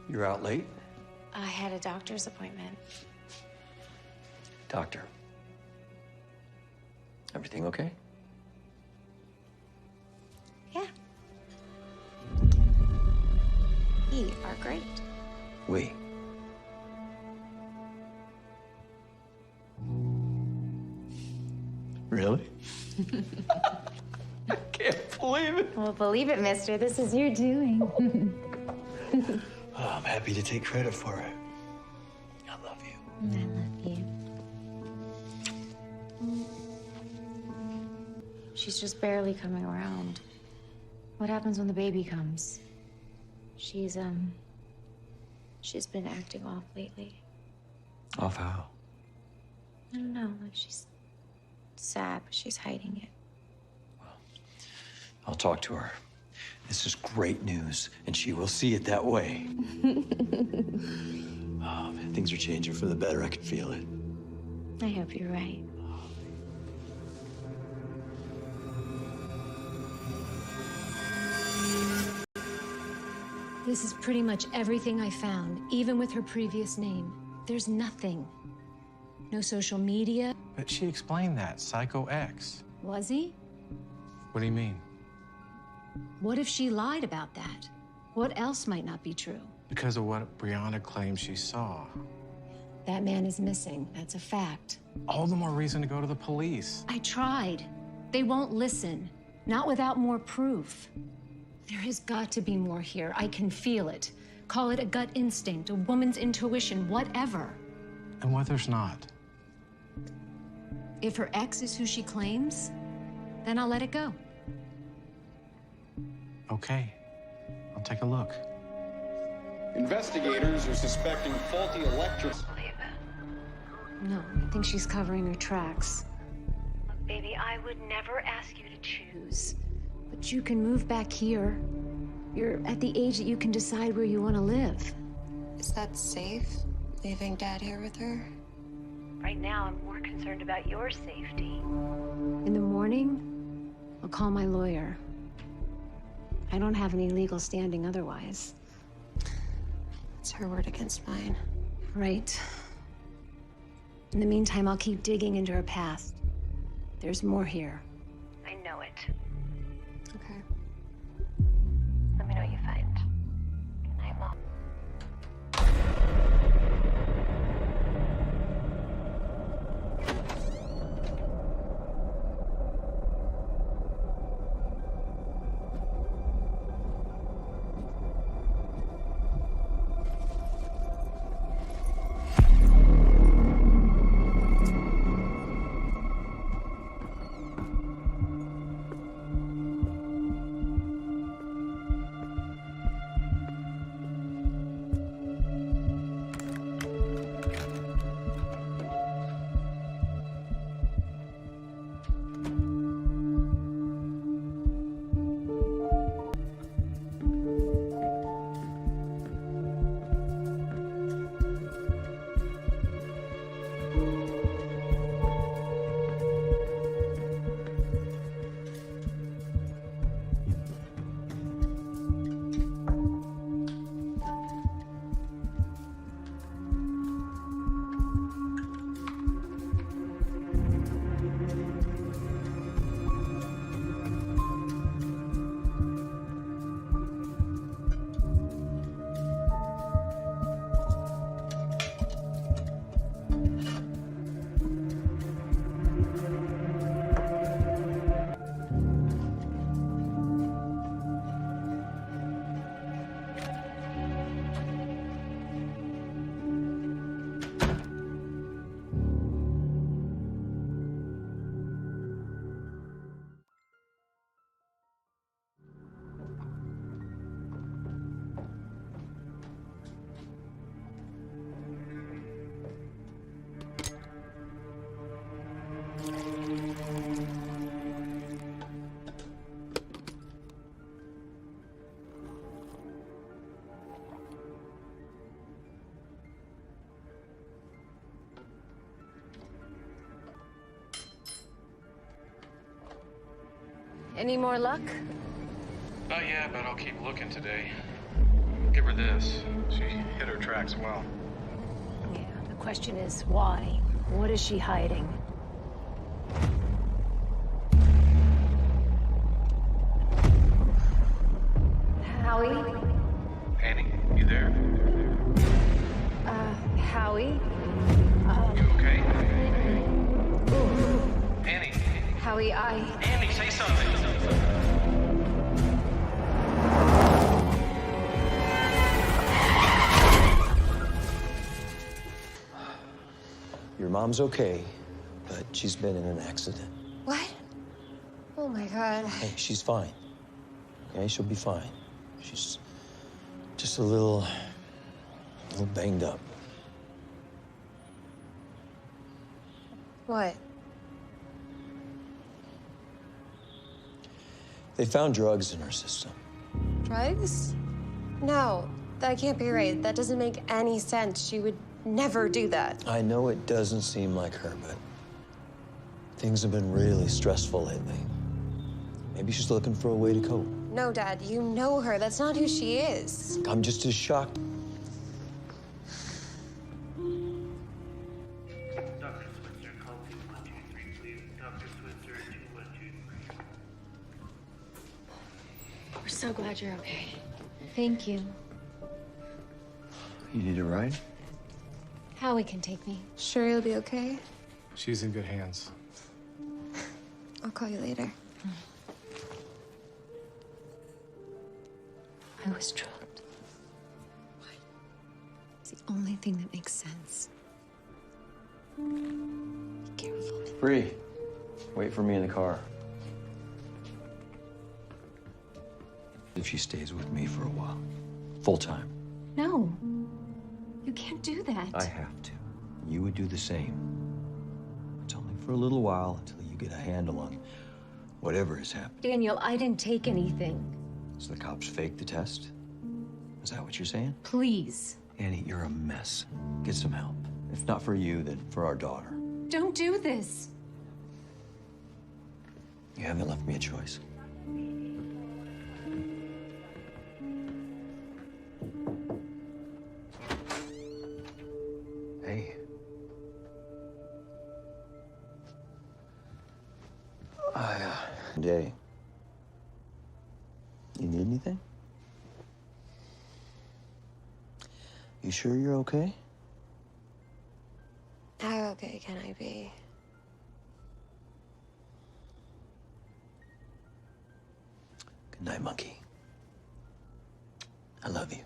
S5: You're out late?
S6: I had a doctor's appointment.
S5: Doctor. Everything okay?
S6: Yeah. We are great.
S5: We. Really? I can't believe it.
S6: Well, believe it, mister. This is your doing.
S5: Oh, I'm happy to take credit for it. I love you.
S6: I love you. She's just barely coming around. What happens when the baby comes? She's been acting off lately.
S5: Off how?
S6: I don't know. Like she's sad, but she's hiding it.
S5: I'll talk to her. This is great news, and she will see it that way. Oh, man, things are changing for the better. I can feel it.
S6: I hope you're right.
S4: This is pretty much everything I found, even with her previous name. There's nothing. No social media.
S11: But she explained that. Psycho X.
S4: Was he?
S11: What do you mean?
S4: What if she lied about that? What else might not be true?
S11: Because of what Brianna claims she saw.
S4: That man is missing. That's a fact.
S11: All the more reason to go to the police.
S4: I tried. They won't listen. Not without more proof. There has got to be more here. I can feel it. Call it a gut instinct, a woman's intuition, whatever.
S11: And what there's not?
S4: If her ex is who she claims, then I'll let it go.
S11: Okay. I'll take a look.
S10: Investigators are suspecting faulty electrics.
S4: No, I think she's covering her tracks.
S3: Look, baby, I would never ask you to choose.
S4: But you can move back here. You're at the age that you can decide where you want to live.
S2: Is that safe? Leaving Dad here with her?
S3: Right now, I'm more concerned about your safety.
S4: In the morning, I'll call my lawyer. I don't have any legal standing otherwise.
S2: It's her word against mine.
S4: Right. In the meantime, I'll keep digging into her past. There's more here.
S3: I know it.
S2: Okay.
S3: Let me know what you find. Good night, Mom.
S4: Any more luck?
S11: Not yet, but I'll keep looking today. Give her this. She hit her tracks well.
S4: Yeah, the question is why? What is she hiding? Howie?
S11: Annie, you there?
S4: Howie?
S11: You okay? Annie.
S4: Howie,
S11: Annie, say something.
S5: mom's okay, but she's been in an accident.
S2: What? Oh my God.
S5: Hey, she's fine. Okay, she'll be fine. She's just a little banged up.
S2: What?
S5: They found drugs in her system.
S2: Drugs? No, that can't be right. That doesn't make any sense. She would never do that.
S5: I know it doesn't seem like her, but things have been really stressful lately. Maybe she's looking for a way to cope.
S2: No, Dad, you know her. That's not who she is.
S5: I'm just as shocked.
S4: We're so glad you're okay. Thank you.
S5: You need a ride?
S4: Howie can take me.
S2: Sure you'll be okay?
S11: She's in good hands.
S2: I'll call you later.
S4: I was drugged. Why? It's the only thing that makes sense. Be careful.
S5: Bree, wait for me in the car. If she stays with me for a while, full time.
S4: No. You can't do that.
S5: I have to. You would do the same. It's only for a little while until you get a handle on whatever is happening.
S4: Daniel, I didn't take anything.
S5: So the cops faked the test? Is that what you're saying?
S4: Please.
S5: Annie, you're a mess. Get some help. If not for you, then for our daughter.
S4: Don't do this.
S5: You haven't left me a choice. Hey. Day. You need anything? You sure you're okay?
S2: How okay can I be?
S5: Good night, monkey. I love you.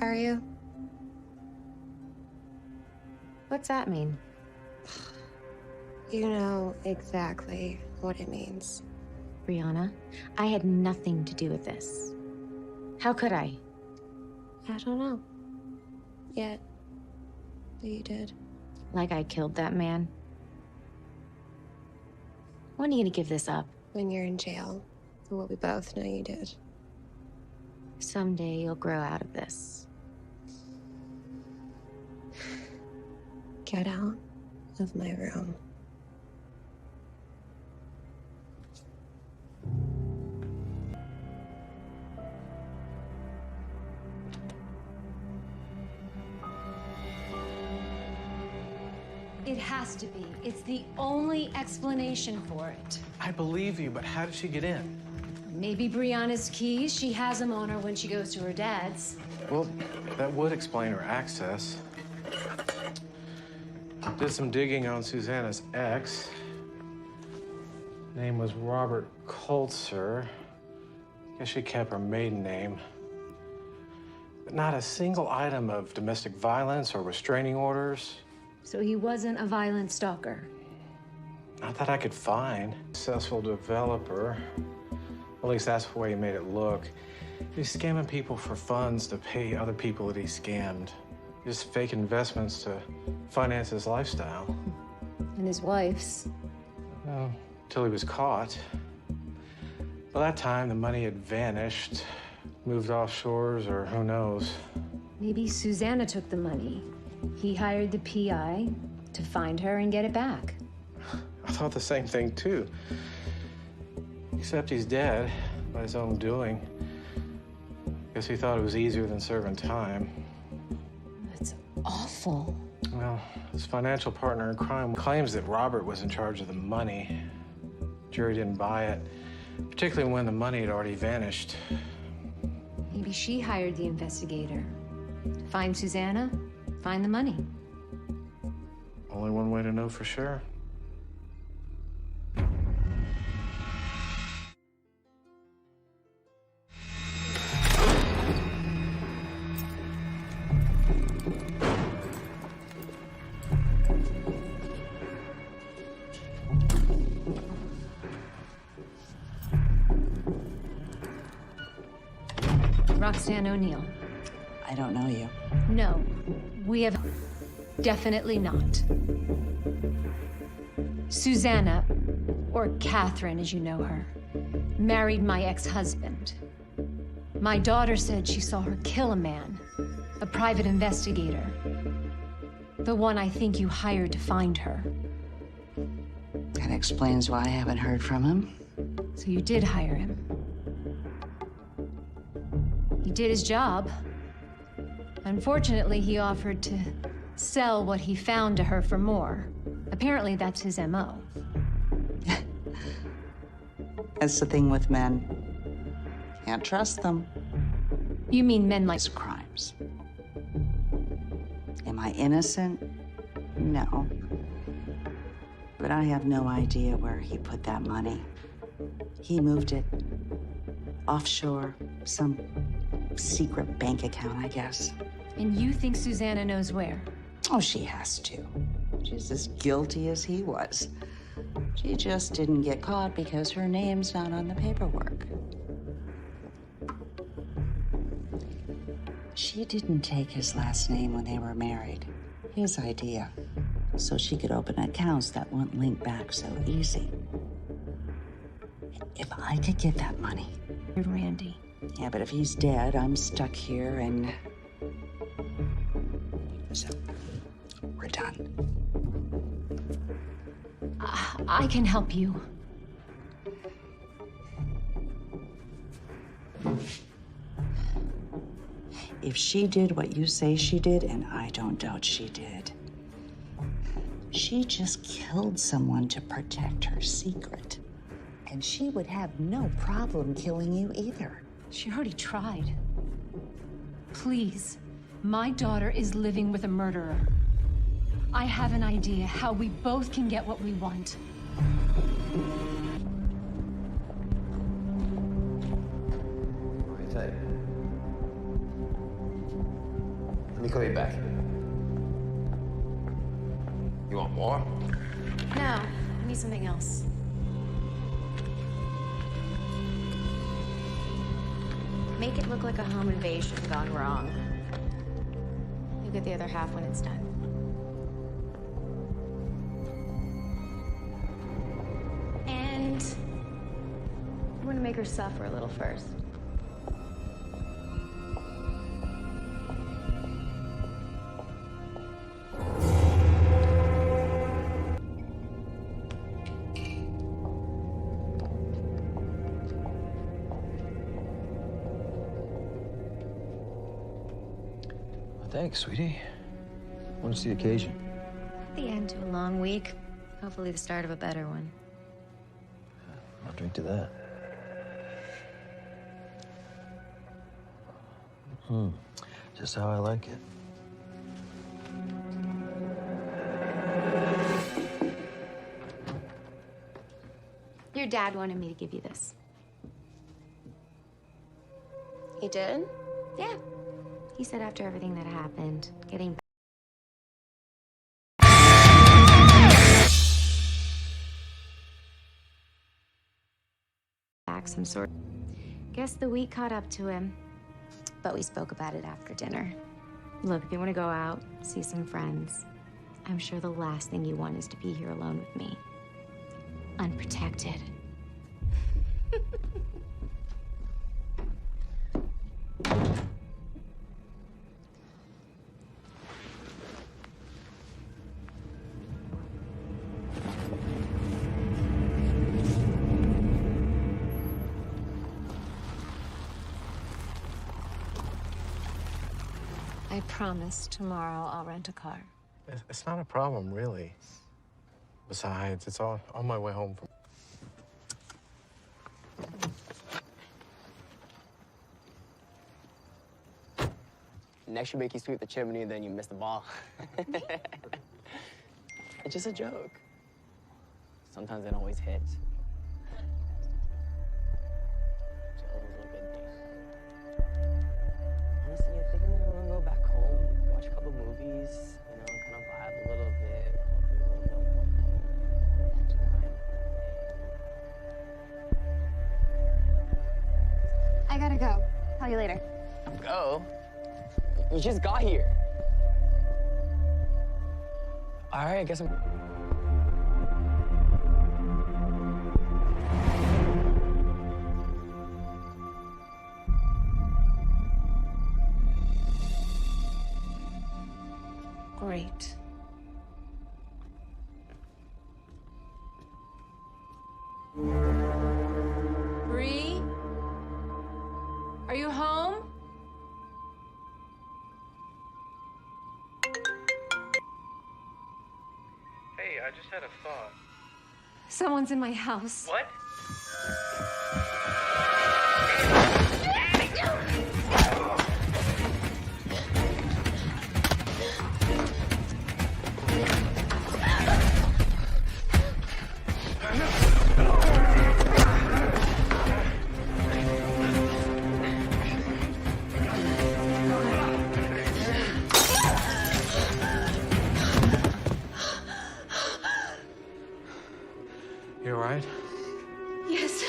S2: Are you?
S6: What's that mean?
S2: You know exactly what it means.
S6: Brianna, I had nothing to do with this. How could I?
S2: I don't know. Yet. But you did.
S6: Like I killed that man? When are you gonna give this up?
S2: When you're in jail. For what we both know you did.
S6: Someday you'll grow out of this.
S2: Get out of my room.
S4: It has to be. It's the only explanation for it.
S11: I believe you, but how did she get in?
S4: Maybe Brianna's keys. She has them on her when she goes to her dad's.
S11: Well, that would explain her access. Did some digging on Susanna's ex. Name was Robert Coltzer. Guess she kept her maiden name. But not a single item of domestic violence or restraining orders.
S4: So he wasn't a violent stalker.
S11: Not that I could find. Successful developer. At least that's the way he made it look. He's scamming people for funds to pay other people that he scammed. Just fake investments to finance his lifestyle.
S4: And his wife's.
S11: Well, until he was caught. By that time, the money had vanished, moved offshores, or who knows.
S4: Maybe Susanna took the money. He hired the PI to find her and get it back.
S11: I thought the same thing, too. Except he's dead by his own doing. Guess he thought it was easier than serving time.
S4: That's awful.
S11: Well, his financial partner in crime claims that Robert was in charge of the money. Jury didn't buy it, particularly when the money had already vanished.
S4: Maybe she hired the investigator. Find Susanna, find the money.
S11: Only one way to know for sure.
S4: Roxanne O'Neill.
S12: I don't know you.
S4: No, we have definitely not. Susanna, or Catherine as you know her, married my ex-husband. My daughter said she saw her kill a man, a private investigator. The one I think you hired to find her.
S12: That explains why I haven't heard from him.
S4: So you did hire him. He did his job. Unfortunately, he offered to sell what he found to her for more. Apparently, that's his MO.
S12: That's the thing with men. Can't trust them.
S4: You mean men like...
S12: crimes. Am I innocent? No. But I have no idea where he put that money. He moved it offshore, some secret bank account, I guess.
S4: And you think Susanna knows where?
S12: Oh, she has to. She's as guilty as he was. She just didn't get caught because her name's not on the paperwork. She didn't take his last name when they were married. His idea. So she could open accounts that wouldn't link back so easy. If I could get that money.
S4: Randy.
S12: Yeah, but if he's dead, I'm stuck here and... So, we're done.
S4: I can help you.
S12: If she did what you say she did, and I don't doubt she did, she just killed someone to protect her secret. And she would have no problem killing you either.
S4: She already tried. Please, my daughter is living with a murderer. I have an idea how we both can get what we want.
S1: What do you think? Let me call you back. You want more?
S6: No, I need something else. Make it look like a home invasion gone wrong. You get the other half when it's done.
S2: And I'm gonna make her suffer a little first.
S5: Thanks, sweetie. When's the occasion?
S6: The end to a long week. Hopefully the start of a better one.
S5: I'll drink to that. Just how I like it.
S6: Your dad wanted me to give you this.
S2: He did?
S6: Yeah. He said after everything that happened, getting back some sort. Guess the week caught up to him, but we spoke about it after dinner. Look, if you want to go out, see some friends, I'm sure the last thing you want is to be here alone with me. Unprotected.
S4: I promise tomorrow I'll rent a car.
S11: It's not a problem, really. Besides, it's all on my way home from...
S9: Next, you make you sweep the chimney, and then you miss the ball. It's just a joke. Sometimes it always hits. Honestly, I think I'm gonna go back home, watch a couple movies, you know, kind of vibe a little bit.
S2: I gotta go. Call you later.
S9: Go? You just got here. All right, I guess I'm...
S4: Great. Bree? Are you home?
S11: Hey, I just had a thought.
S4: Someone's in my house.
S11: What? You all right?
S4: Yes.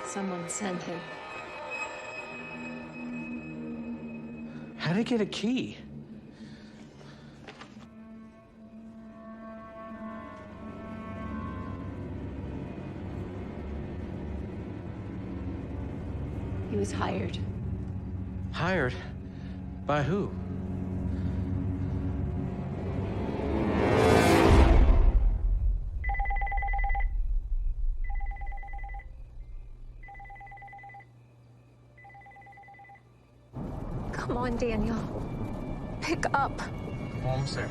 S4: Someone sent him.
S11: How'd he get a key?
S4: He was hired.
S11: Hired? By who?
S4: Come on, Daniel. Pick up.
S11: Almost there.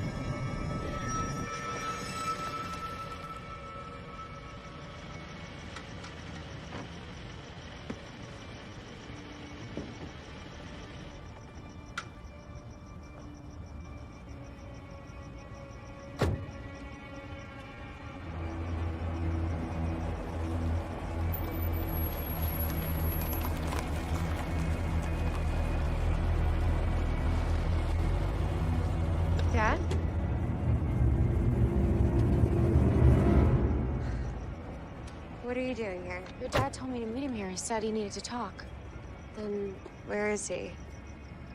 S2: Dad? What are you doing here?
S6: Your dad told me to meet him here. He said he needed to talk.
S2: Then where is he?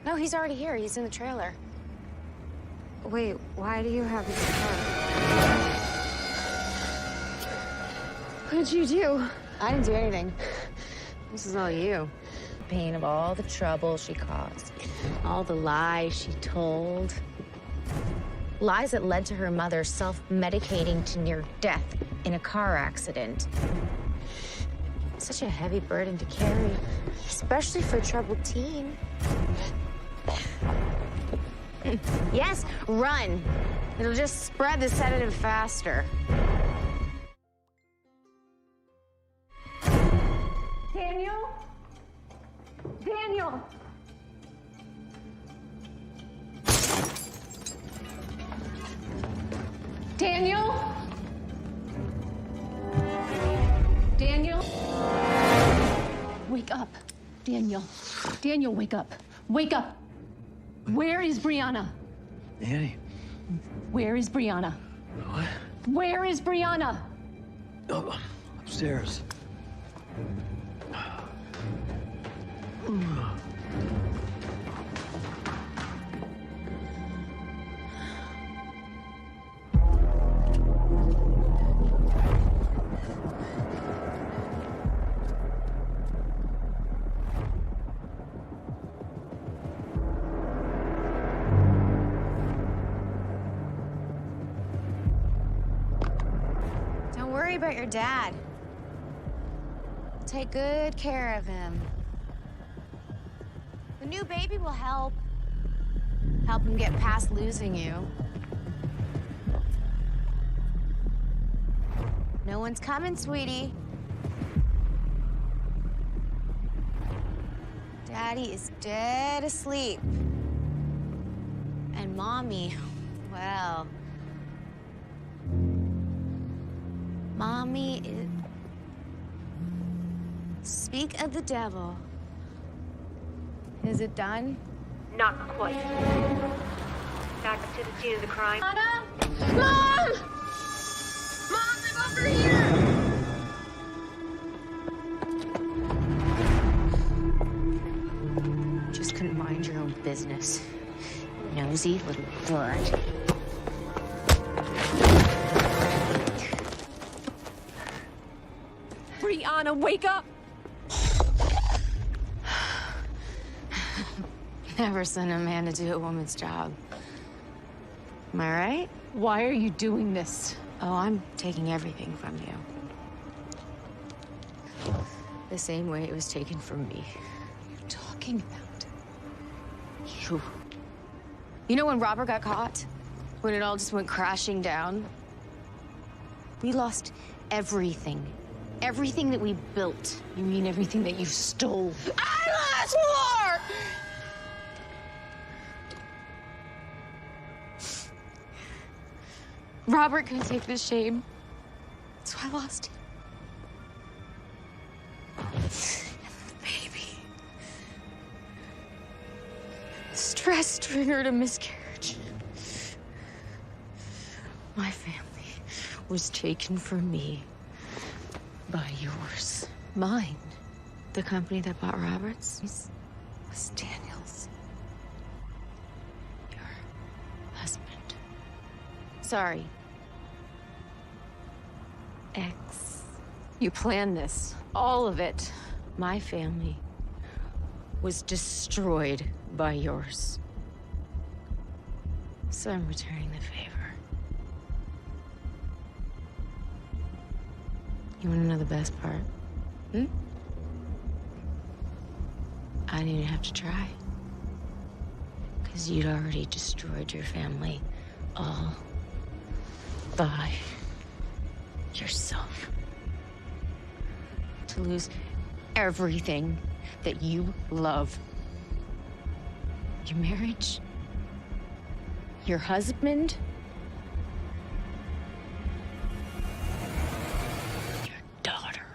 S6: No, he's already here. He's in the trailer.
S2: Wait, why do you have his car? What'd you do?
S6: I didn't do anything. This is all you. Pain of all the trouble she caused. All the lies she told. Lies that led to her mother self-medicating to near death in a car accident. Such a heavy burden to carry, especially for a troubled teen. Yes, run. It'll just spread the sedative faster.
S4: Daniel? Daniel! Daniel? Daniel? Wake up. Daniel. Daniel, wake up. Wake up. Where is Brianna?
S5: Annie.
S4: Where is Brianna?
S5: What?
S4: Where is Brianna?
S5: Oh, upstairs.
S6: Don't worry about your dad. Take good care of him. The new baby will help. Help him get past losing you. No one's coming, sweetie. Daddy is dead asleep. And Mommy, well... Mommy is... Speak of the devil. Is it done?
S3: Not quite. Back up to the scene of the crime.
S6: Anna? Mom! Mom, I'm over here! Just couldn't mind your own business. Nosy little blood.
S4: Brianna, wake up!
S6: Never send a man to do a woman's job. Am I right?
S4: Why are you doing this?
S6: Oh, I'm taking everything from you. The same way it was taken from me.
S4: What are you talking about?
S6: You. You know when Robert got caught? When it all just went crashing down? We lost everything. Everything that we built.
S4: You mean everything that you stole?
S6: I lost more! Robert couldn't take the shame, so I lost him. And the baby. Stress triggered a miscarriage. My family was taken from me by yours.
S4: Mine.
S6: The company that bought Roberts was Daniel's. Your husband. Sorry. Ex.
S4: You planned this. All of it.
S6: My family was destroyed by yours. So I'm returning the favor. You want to know the best part? I didn't even have to try. Because you'd already destroyed your family all by yourself. To lose everything that you love. Your marriage, your husband, your daughter.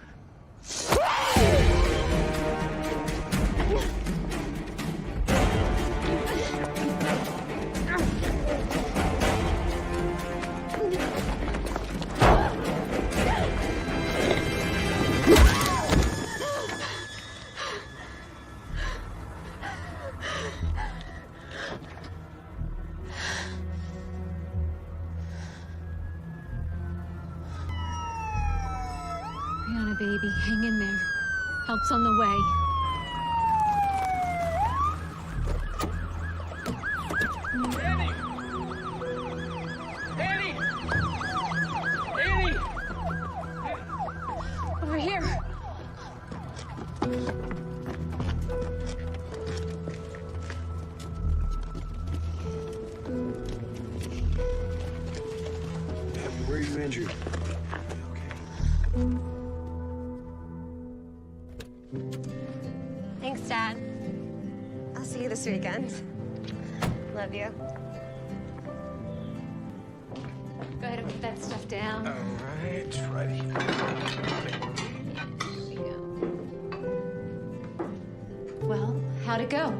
S4: Brianna, baby, hang in there. Help's on the way.
S10: Annie! Annie! Annie!
S4: Over here.
S5: Where are you injured?
S2: Thanks, Dad. I'll see you this weekend. Love you.
S4: Go ahead and put that stuff down.
S11: All right, righty.
S4: Here we go. Well, how'd it go?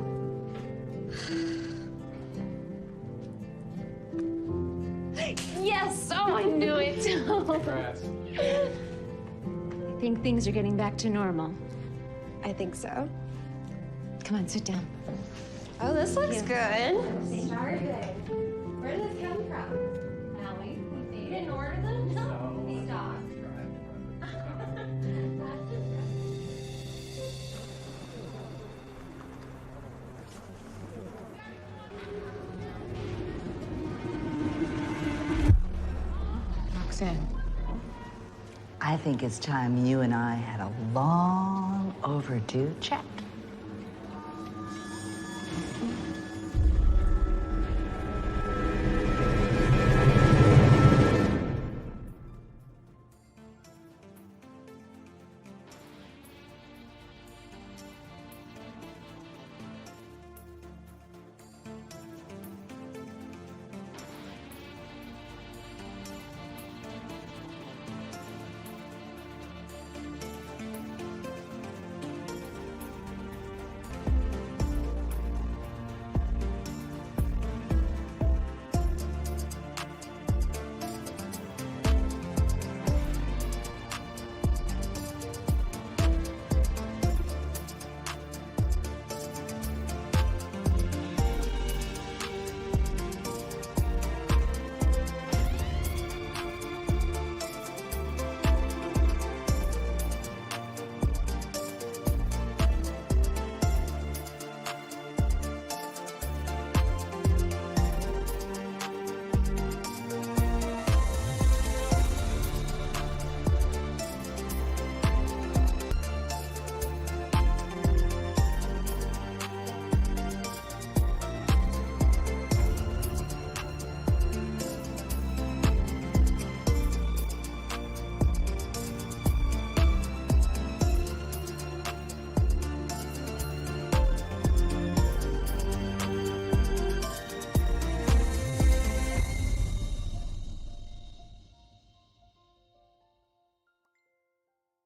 S4: Yes! Oh, I knew it.
S11: Congrats.
S4: I think things are getting back to normal.
S2: I think so.
S4: Come on, sit down.
S2: Oh, this looks good.
S4: Where did this come from? Allie, you didn't order them? No. They stopped.
S6: Roxanne.
S12: I think it's time you and I had a long overdue chat.